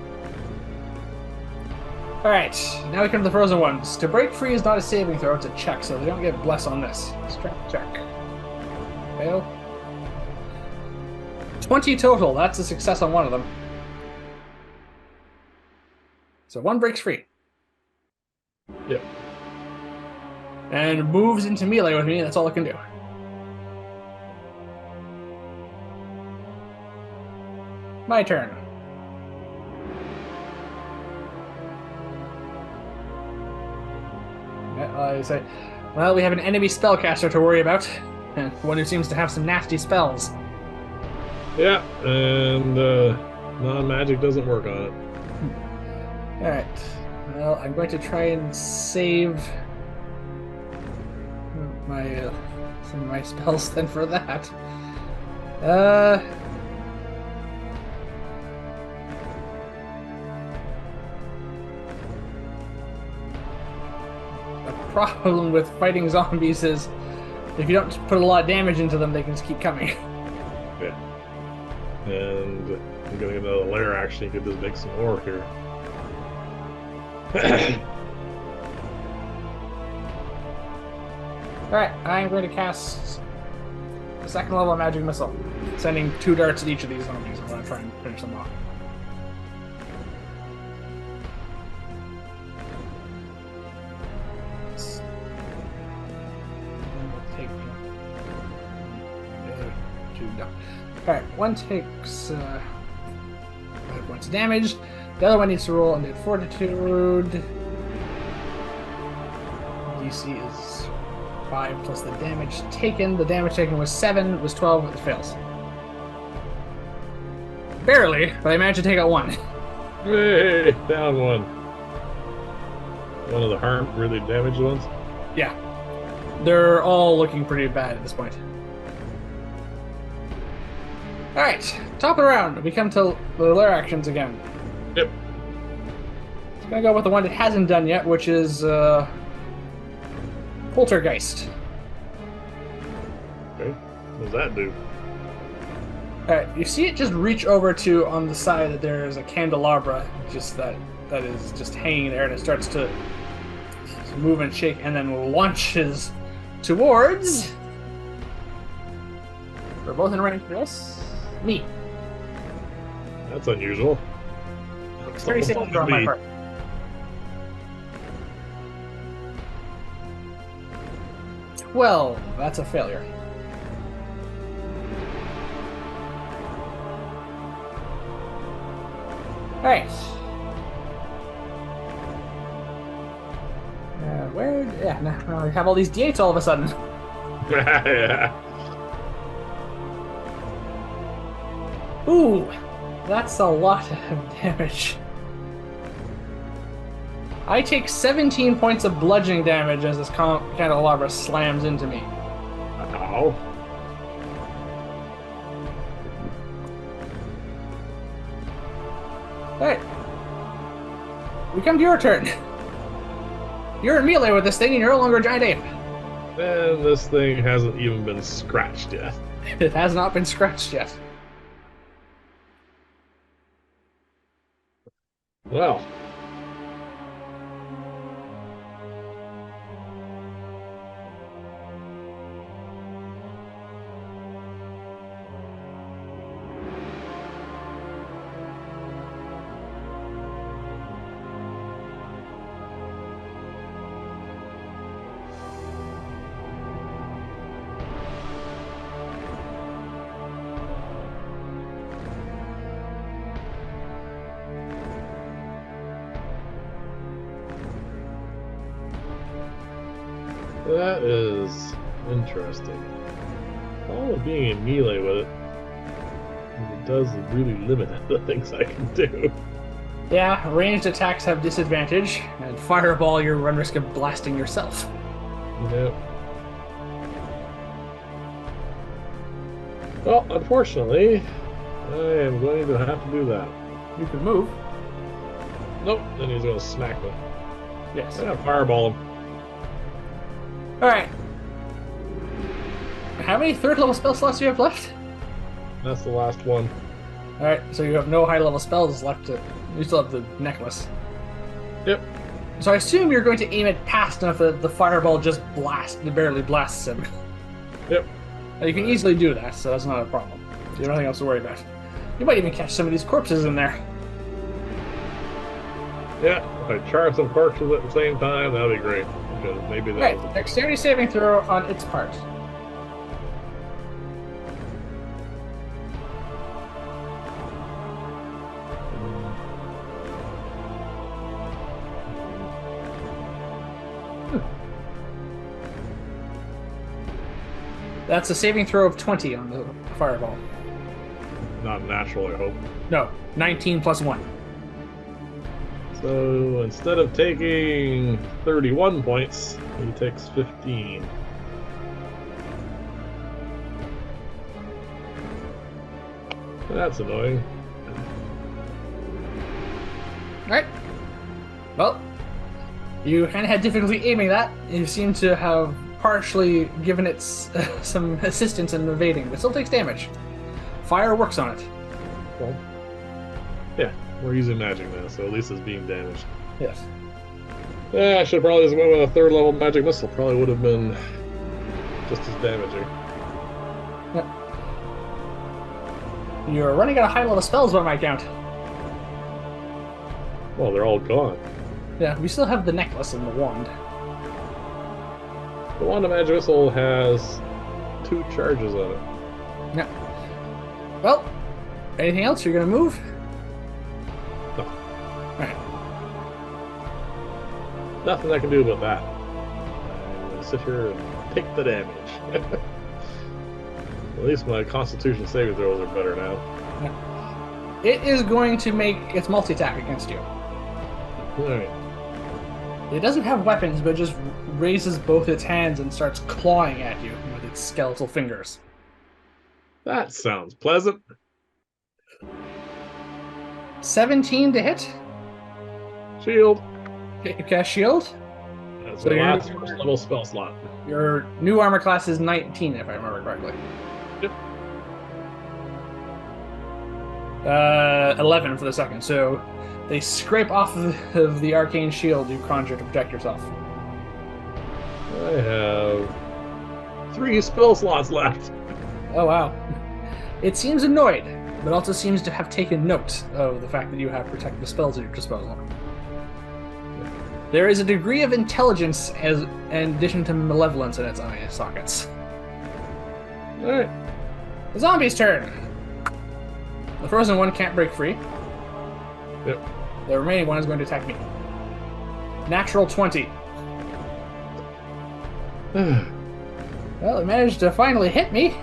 Alright, now we come to the frozen ones. To break free is not a saving throw, it's a check, so they don't get bless on this. Strength check. Fail. 20 total, that's a success on one of them. So one breaks free. Yep. And moves into melee with me, that's all it can do. My turn. I say, well, we have an enemy spellcaster to worry about. And one who seems to have some nasty spells. Yeah, and non-magic doesn't work on it. Alright. Well, I'm going to try and save my some of my spells then for that. The problem with fighting zombies is if you don't put a lot of damage into them, they can just keep coming. Yeah. And I'm gonna get another layer action. You could just make some more here. Alright, I'm going to cast a second level magic missile, sending 2 darts at each of these zombies. I'm going to try and finish them off. Take the other 2 down. Alright, one takes 5 points of damage. The other one needs to roll undead fortitude. DC is 5 plus the damage taken. The damage taken was 7, was 12, it fails. Barely, but I managed to take out 1. Hey, down 1. One of the really damaged ones. Yeah. They're all looking pretty bad at this point. Alright, top of the round. We come to the lair actions again. Yep. It's gonna go with the one it hasn't done yet, which is Poltergeist. Okay. What does that do? Alright, you see it just reach over to on the side that there is a candelabra, just that is just hanging there, and it starts to move and shake, and then launches towards. We're both in range for this. Me. That's unusual. Dexterity saving throw on my part. Well, that's a failure. Alright. Where? Yeah, now I have all these D8s all of a sudden. Yeah. Ooh, that's a lot of damage. I take 17 points of bludgeoning damage as this candelabra slams into me. Ow. Alright. We come to your turn. You're in melee with this thing and you're no longer a giant ape. And this thing hasn't even been scratched yet. It has not been scratched yet. Well. That is interesting. All of being in melee with it does really limit the things I can do. Yeah, ranged attacks have disadvantage, and fireball you run risk of blasting yourself. Yep. Well, unfortunately, I am going to have to do that. You can move. Nope, then he's going to smack me. Yes. I'm going to fireball him. Alright. How many third level spell slots do you have left? That's the last one. Alright, so you have no high level spells left. You still have the necklace. Yep. So I assume you're going to aim it past enough that the fireball just barely blasts him. Yep. Now, you can easily do that, so that's not a problem. You have nothing else to worry about. You might even catch some of these corpses in there. Yeah, if I charge some corpses at the same time, that'd be great. Because maybe that. Right, dexterity saving throw on its part. That's a saving throw of 20 on the fireball. Not natural, I hope. No, 19 plus 1. So instead of taking 31 points, he takes 15. That's annoying. Alright. Well, you kind of had difficulty aiming that. You seem to have partially given it some assistance in evading, but still takes damage. Fire works on it. Well, yeah, we're using magic now, so at least it's being damaged. Yes. Yeah, I should have probably just went with a third level magic missile. Probably would have been just as damaging. Yep. You're running out of high level spells by my count. Well, they're all gone. Yeah, we still have the necklace and the wand. The wand of magic missile has 2 charges on it. Yeah. Well, anything else? You're gonna move? No. Alright. Nothing I can do about that. I'm going to sit here and take the damage. At least my constitution saving throws are better now. Yeah. It is going to make its multi-attack against you. Alright. It doesn't have weapons, but it just raises both its hands and starts clawing at you with its skeletal fingers. That sounds pleasant. 17 to hit. Shield. You cast shield. That's So my you're- last first level spell slot. Your new armor class is 19, if I remember correctly. Yep. 11 for the second. So they scrape off of the arcane shield you conjure to protect yourself. I have 3 spell slots left. Oh wow. It seems annoyed, but also seems to have taken note of the fact that you have protective spells at your disposal. There is a degree of intelligence in addition to malevolence in its eye sockets. Alright. The zombie's turn. The frozen one can't break free. Yep. The remaining one is going to attack me. Natural 20. Well, it managed to finally hit me.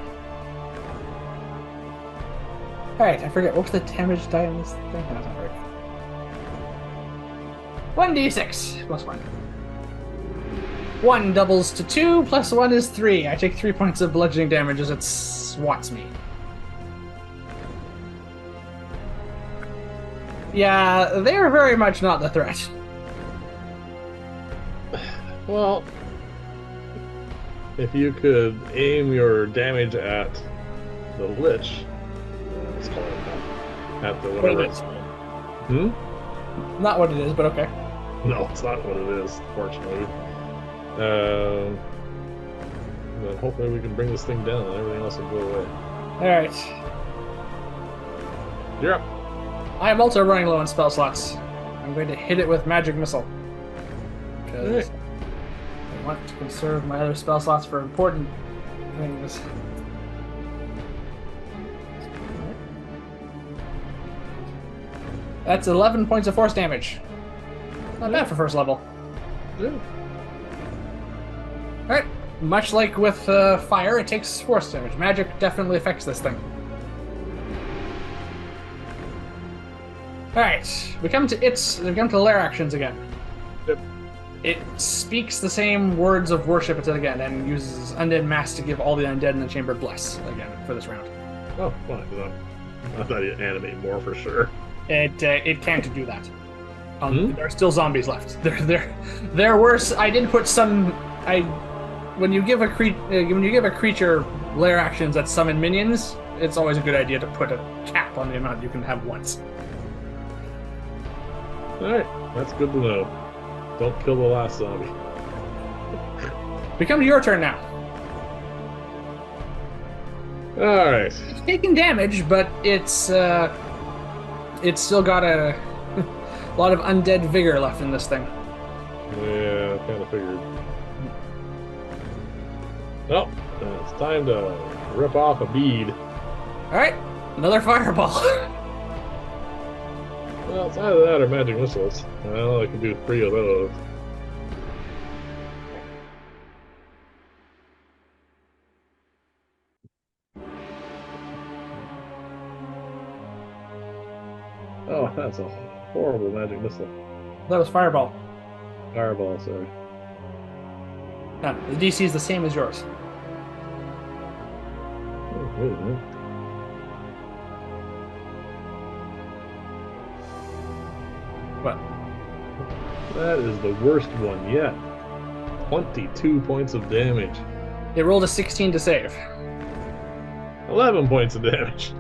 Alright, I forget. What was the damage die on this thing? No, that's not right. 1d6 plus 1. 1 doubles to 2, plus 1 is 3. I take 3 points of bludgeoning damage as it swats me. Yeah, they're very much not the threat. Well, if you could aim your damage at the Lich, let's call it that, at the What whatever it it's is. called. Hmm? Not what it is, but okay. No, it's not what it is, fortunately. Then hopefully we can bring this thing down and everything else will go away. Alright. You're up. I am also running low on spell slots. I'm going to hit it with Magic Missile. Because Alright. I want to conserve my other spell slots for important things. That's 11 points of force damage. Not bad for first level. Yeah. Alright. Much like with fire, it takes force damage. Magic definitely affects this thing. Alright. We come to lair actions again. Yep. It speaks the same words of worship at it again and uses undead mass to give all the undead in the chamber bless again for this round. Oh, fine. I thought you'd animate more for sure. It can't do that. There are still zombies left. There were. I did put some. When you give a creature lair actions that summon minions, it's always a good idea to put a cap on the amount you can have once. Alright, that's good to know. Don't kill the last zombie. We come to your turn now. Alright. It's taking damage, but it's still got a lot of undead vigor left in this thing. Yeah, kind of figured. Well, it's time to rip off a bead. Alright, another fireball. Well, it's either that or magic missiles. Well, I can do 3 of those. Oh, that's a horrible magic missile. That was fireball. Fireball, sorry. No, the DC is the same as yours. Oh, wait a minute. What? That is the worst one yet. 22 points of damage. It rolled a 16 to save. 11 points of damage.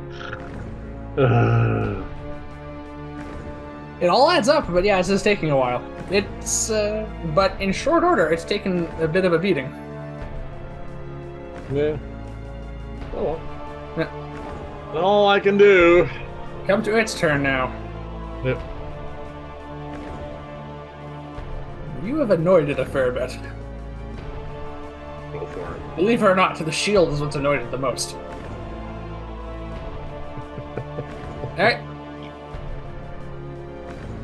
It all adds up, but yeah, it's just taking a while. But in short order, it's taken a bit of a beating. Yeah. Oh well. Yeah. All I can do. Come to its turn now. Yep. You have annoyed it a fair bit. Go for it. Believe it or not, the shield is what's annoyed it the most. Alright.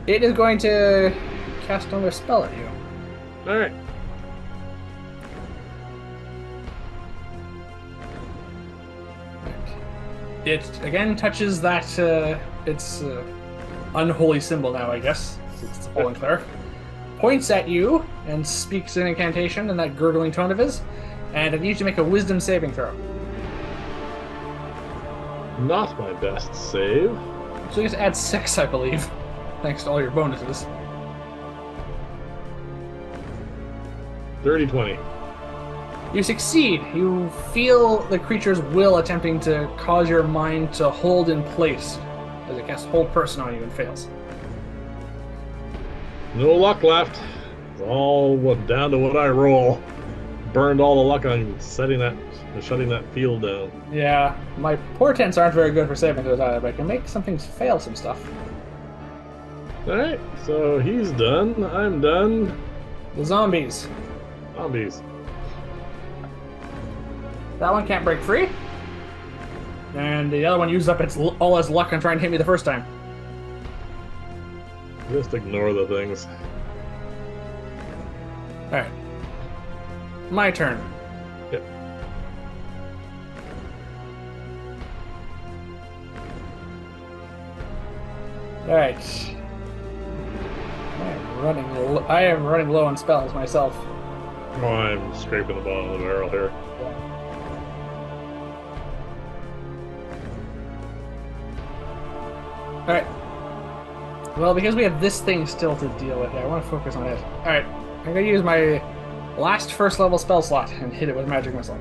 It is going to cast another spell at you. Alright. It again touches that its unholy symbol now, I guess. It's falling cleric. Points at you and speaks an incantation in that gurgling tone of his, and it needs to make a wisdom saving throw. Not my best save. So you just add 6, I believe, thanks to all your bonuses. 30-20. You succeed. You feel the creature's will attempting to cause your mind to hold in place as it casts hold person on you and fails. No luck left. It's all down to what I roll. Burned all the luck on shutting that field down. Yeah, my portents aren't very good for saving those either, but I can make some things fail some stuff. Alright, so he's done. I'm done. The zombies. Zombies. That one can't break free. And the other one used up all its luck on trying to hit me the first time. Just ignore the things. Alright. My turn. Yep. All right. I am running low on spells myself. Oh, I'm scraping the bottom of the barrel here. All right. Well, because we have this thing still to deal with, I want to focus on it. All right. I'm gonna use my last first level spell slot and hit it with magic missile.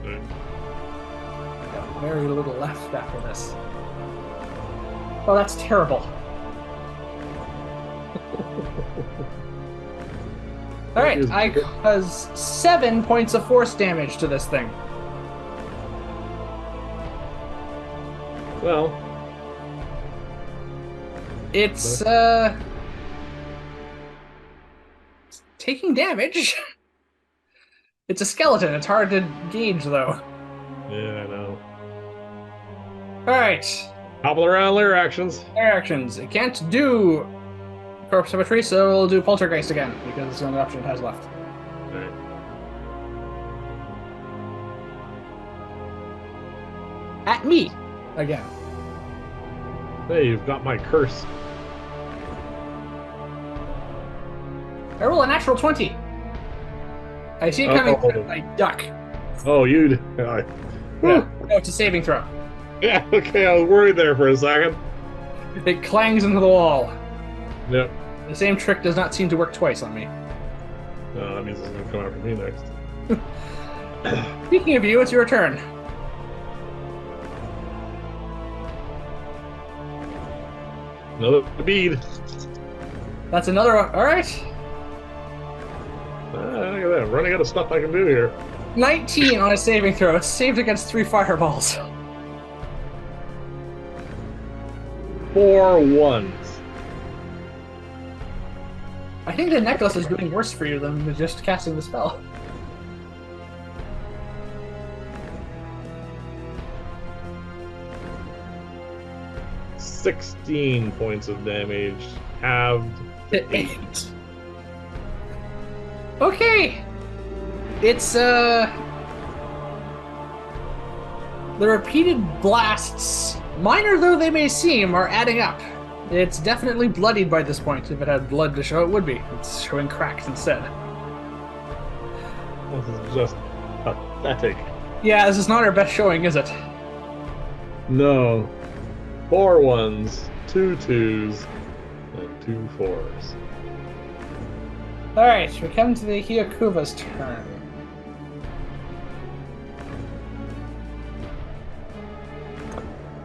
Right. I've got very little left after this. Oh, that's terrible. All right, I cause 7 points of force damage to this thing. Well, It's taking damage. It's a skeleton. It's hard to gauge, though. yeah, I know. All right, Hobble around lair actions. air actions. It can't do corpse cemetery, so we'll do poltergeist again because it's the only option it has left. Right. At me again. Hey, you've got my curse. I roll a natural 20. I see it coming. Oh. I duck. Oh, you. Yeah. Oh, it's a saving throw. Yeah, okay, I was worried there for a second. It clangs into the wall. Yep. The same trick does not seem to work twice on me. Oh, that means it's going to come after me next. Speaking of you, it's your turn. Another bead. That's another one. All right. Look at that. I'm running out of stuff I can do here. 19 on a saving throw. It's saved against 3 fireballs. 4 ones. I think the necklace is doing worse for you than just casting the spell. $16 points of damage, halved to 8. Okay. It's the repeated blasts, minor though they may seem, are adding up. It's definitely bloodied by this point. If it had blood to show, it would be. It's showing cracks instead. This is just pathetic. Yeah, this is not our best showing, is it? No. 4 ones, 2 twos, and 2 fours. Alright, we come to the Hyakuva's turn.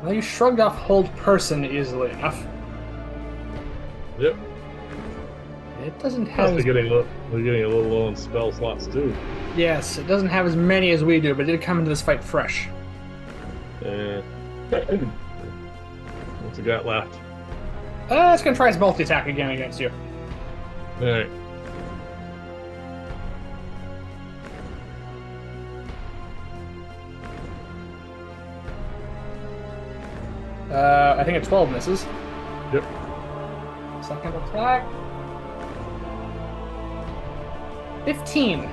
Well, you shrugged off hold person easily enough. Yep. It doesn't have. We're getting a little low on spell slots too. Yes, it doesn't have as many as we do, but it did come into this fight fresh. What's it got left? It's gonna try its multi attack again against you. Alright. I think a 12 misses. Yep. Second attack. 15.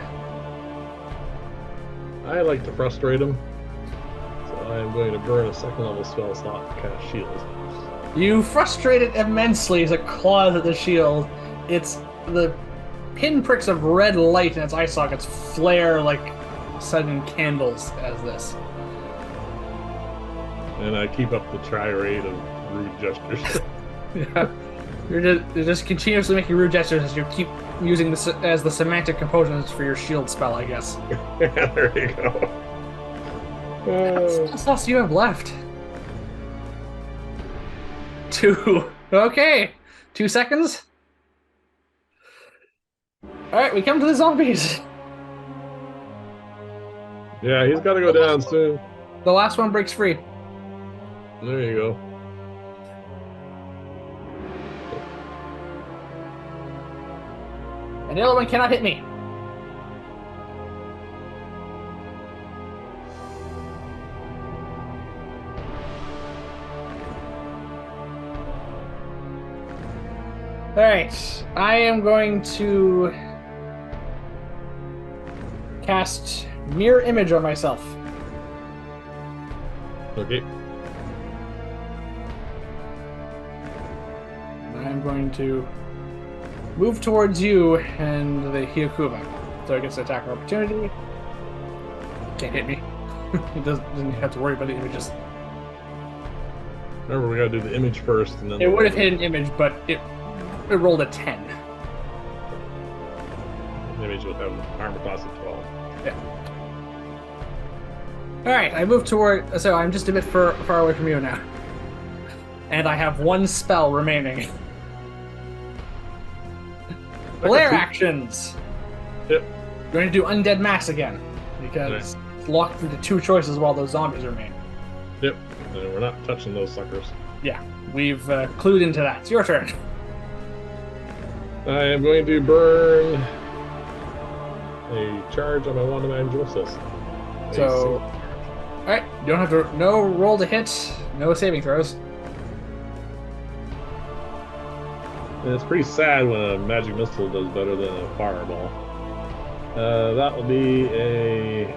I like to frustrate him. So I am going to burn a second level spell slot to cast shield. You frustrate it immensely as it claws at the shield. It's the pinpricks of red light in its eye sockets flare like sudden candles as this. And I keep up the tirade of rude gestures. Yeah. You're just continuously making rude gestures as you keep using this as the semantic components for your shield spell, I guess. Yeah, there you go. What else do you have left? 2. Okay. 2 seconds. Alright, we come to the zombies. Yeah, he's got to go down soon. The last one breaks free. There you go. And the other one cannot hit me. Alright, I am going to cast mirror image on myself. Okay. I'm going to move towards you and the Hyakuba. So it gets an attack opportunity. Can't hit me. It doesn't have to worry about the images. Remember, we gotta do the image first, and then It would have hit an image, but it rolled a 10. the image would have armor class of 12. Yeah. Alright, I move toward... So I'm just a bit far away from you now. And I have one spell remaining. Flare actions! Yep. Going to do Undead Mass again. Because it's locked into 2 choices while those zombies remain. Yep. And we're not touching those suckers. Yeah, we've clued into that. It's your turn. I am going to burn a charge on my one-man jewel cells. So, alright, you don't have to... No roll to hit, no saving throws. And it's pretty sad when a magic missile does better than a fireball. That will be a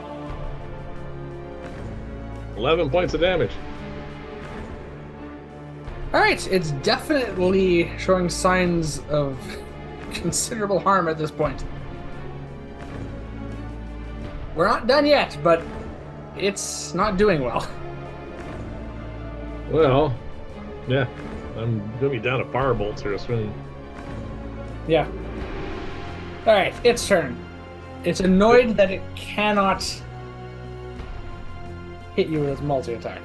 11 points of damage. Alright, it's definitely showing signs of considerable harm at this point. We're not done yet, but it's not doing well. Well, yeah, I'm gonna be down to firebolts here soon. Yeah. Alright, its turn. It's annoyed that it cannot hit you with its multi-attack.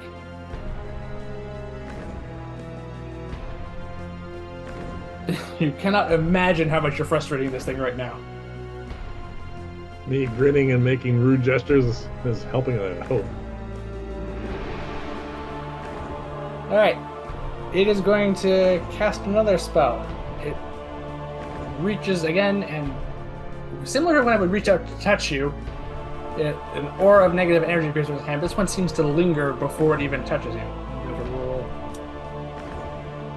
You cannot imagine how much you're frustrating this thing right now. Me grinning and making rude gestures is helping, I hope. Alright. It is going to cast another spell. It reaches again, and similar to when I would reach out to touch you, an aura of negative energy appears in his hand. This one seems to linger before it even touches you. You can roll.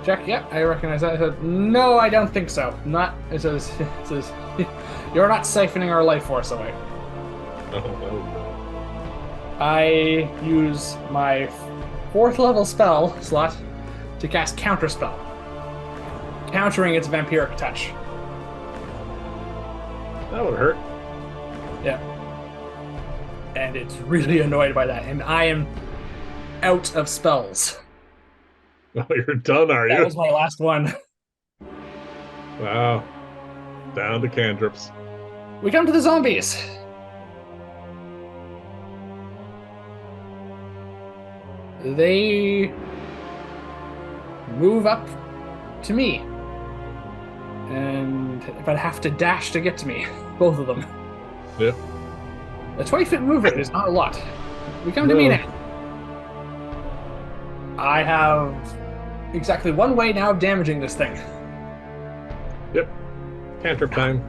Check. Yeah, I recognize that. I said, no, I don't think so. Not. It says you're not siphoning our life force away. Oh, I use my 4th level spell slot to cast Counterspell, countering its vampiric touch. that would hurt. Yeah. And it's really annoyed by that, and I am out of spells. Oh, you're done, are That you? was my last one. Wow. Down to cantrips. We come to the zombies. They move up to me. And if I'd have to dash to get to me, both of them. Yep. A 20-foot movement is not a lot. We come to me now. I have exactly 1 way now of damaging this thing. Yep. Cantrip time.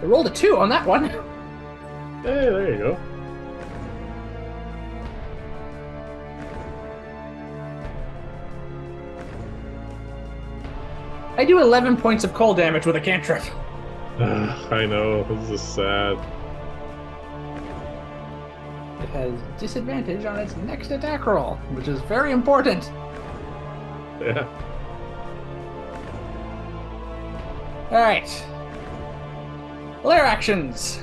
I rolled a 2 on that one. Hey, there you go. I do 11 points of cold damage with a cantrip. I know. This is sad. It has disadvantage on its next attack roll, which is very important. Yeah. Alright. Flare actions.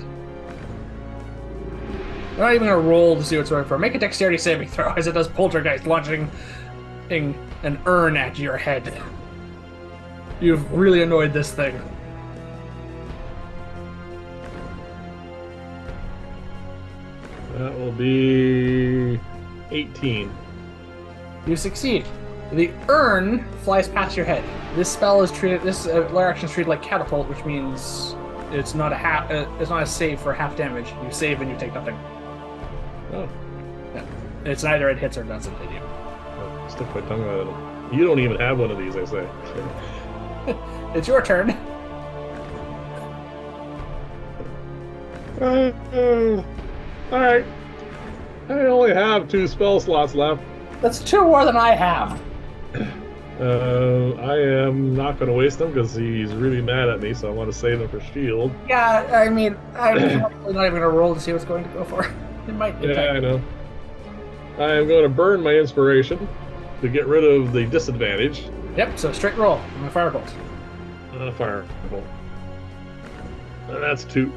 I'm not even going to roll to see what's going for. Make a dexterity saving throw as it does poltergeist, launching an urn at your head. You've really annoyed this thing. That will be 18. You succeed. The urn flies past your head. This spell is treated. This flare action is treated like catapult, which means it's not a half. It's not a save for half damage. You save and you take nothing. Oh. Yeah. It's either it hits or doesn't hit you. I'll stick my tongue out at him. You don't even have one of these, I say. It's your turn. Alright. I only have 2 spell slots left. That's 2 more than I have. I am not going to waste them because he's really mad at me, so I want to save them for shield. Yeah, I mean, I'm Yeah, probably not even gonna roll to see what's going to go for. It might attack. I know. I am going to burn my inspiration to get rid of the disadvantage. Yep, so straight roll on my firebolt. Firebolt. And that's 2.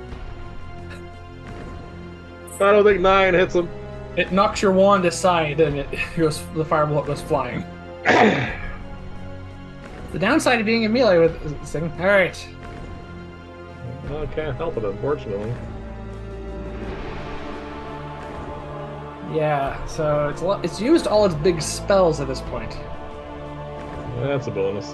I don't think 9 hits him. It knocks your wand aside and it goes. The firebolt goes flying. The downside of being in melee with this thing. All right. Well, I can't help it, unfortunately. Yeah, so it's used all its big spells at this point. That's a bonus.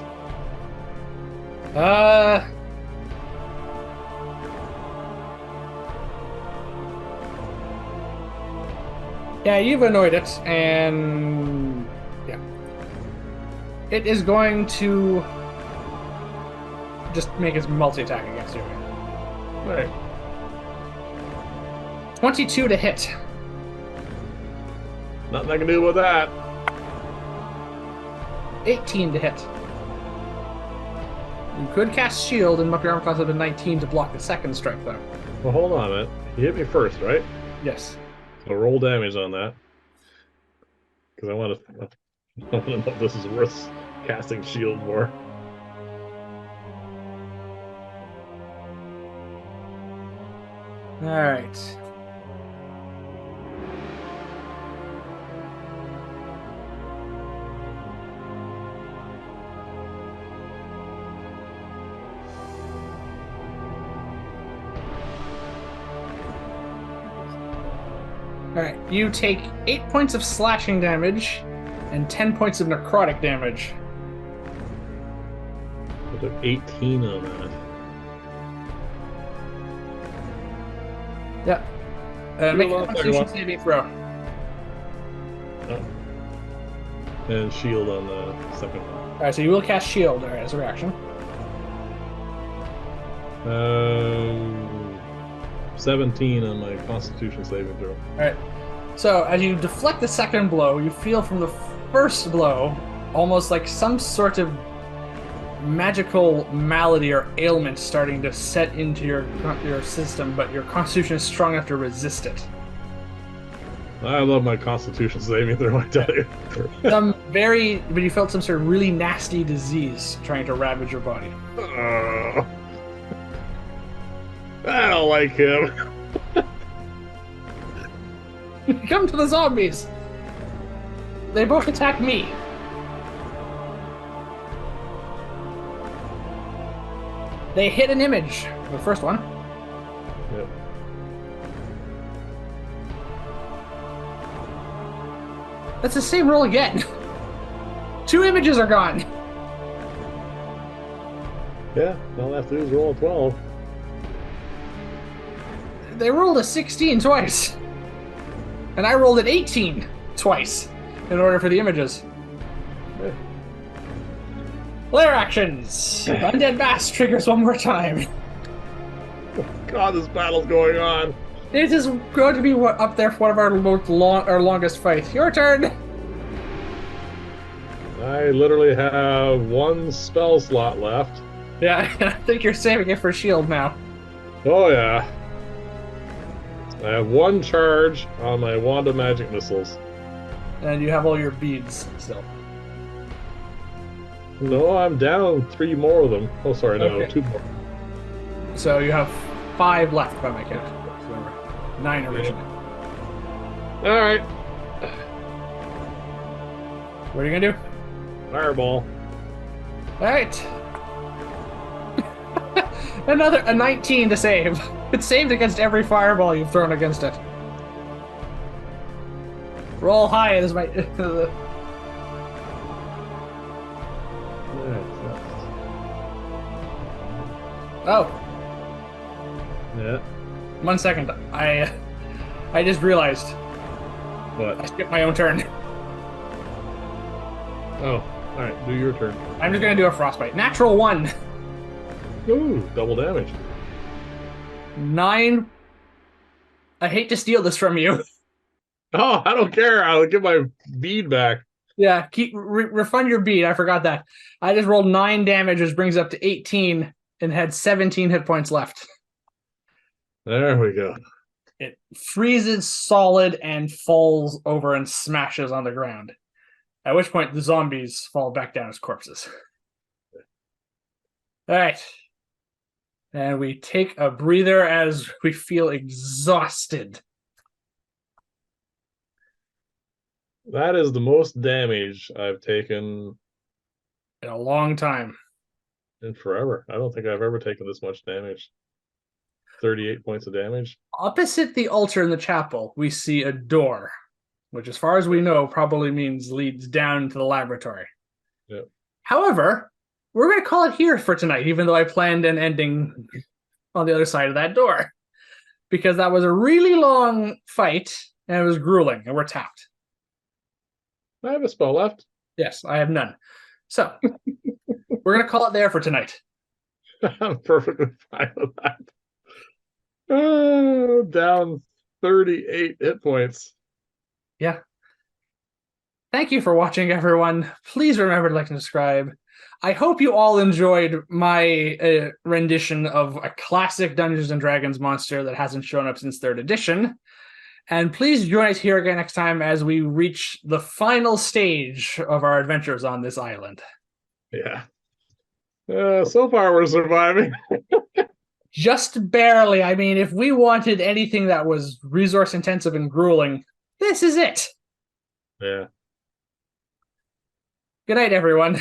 Yeah, you've annoyed it, and yeah, it is going to just make its multi-attack against you. All right. 22 to hit. Nothing I can do with that. 18 to hit. You could cast shield and up your armor class up to 19 to block the second strike, though. Well, hold on a minute. He hit me first, right? Yes. So roll damage on that. Because I want to know if this is worth casting shield for. All right. Alright, you take 8 points of slashing damage and 10 points of necrotic damage. I took 18 on that. Yep. Make a Constitution saving throw. Oh. And shield on the second one. Alright, so you will cast shield as a reaction. 17 on my Constitution saving throw. Alright. So as you deflect the second blow, you feel from the first blow almost like some sort of magical malady or ailment starting to set into your system, but your Constitution is strong enough to resist it. I love my Constitution saving throw, I tell you. But you felt some sort of really nasty disease trying to ravage your body. Oh. I don't like him. Come to the zombies! They both attack me. They hit an image. The first one. Yep. That's the same roll again. 2 images are gone. Yeah, all I have to do is roll a 12. They rolled a 16 twice. And I rolled an 18 twice in order for the images. Yeah. Flare actions! Undead Mass triggers one more time. Oh, God, this battle's going on. It is going to be up there for one of our longest fights. Your turn! I literally have 1 spell slot left. Yeah, I think you're saving it for shield now. Oh, yeah. I have 1 charge on my Wand of Magic Missiles. And you have all your beads still. No, I'm down 3 more of them. Oh, sorry, no, Okay. 2 more. So you have 5 left by my count. So 9 originally. All right. What are you gonna do? Fireball. Alright. A 19 to save. It's saved against every fireball you've thrown against it. Roll high is my. Oh, Yeah. 1 second. I just realized I What? skipped my own turn. Oh, all right. Do your turn. I'm just gonna do a frostbite. Natural 1. Ooh, double damage. 9. I hate to steal this from you. Oh, I don't care. I'll give my bead back. Yeah, keep refund your beat. I forgot that. I just rolled 9 damage, which brings up to 18, and had 17 hit points left. There we go. It freezes solid and falls over and smashes on the ground. At which point the zombies fall back down as corpses. All right. And we take a breather as we feel exhausted. That is the most damage I've taken In a long time. in forever. I don't think I've ever taken this much damage. 38 points of damage. Opposite the altar in the chapel, we see a door, which, as far as we know, probably means leads down to the laboratory. Yep. However, we're going to call it here for tonight, even though I planned an ending on the other side of that door, because that was a really long fight and it was grueling, and we're tapped. I have a spell left. Yes, I have none. So we're going to call it there for tonight. I'm perfectly fine with that. Oh, down 38 hit points. Yeah. Thank you for watching, everyone. Please remember to like and subscribe. I hope you all enjoyed my rendition of a classic Dungeons & Dragons monster that hasn't shown up since 3rd edition. And please join us here again next time as we reach the final stage of our adventures on this island. Yeah. So far, we're surviving. Just barely. I mean, if we wanted anything that was resource intensive and grueling, this is it. Yeah. Good night, everyone.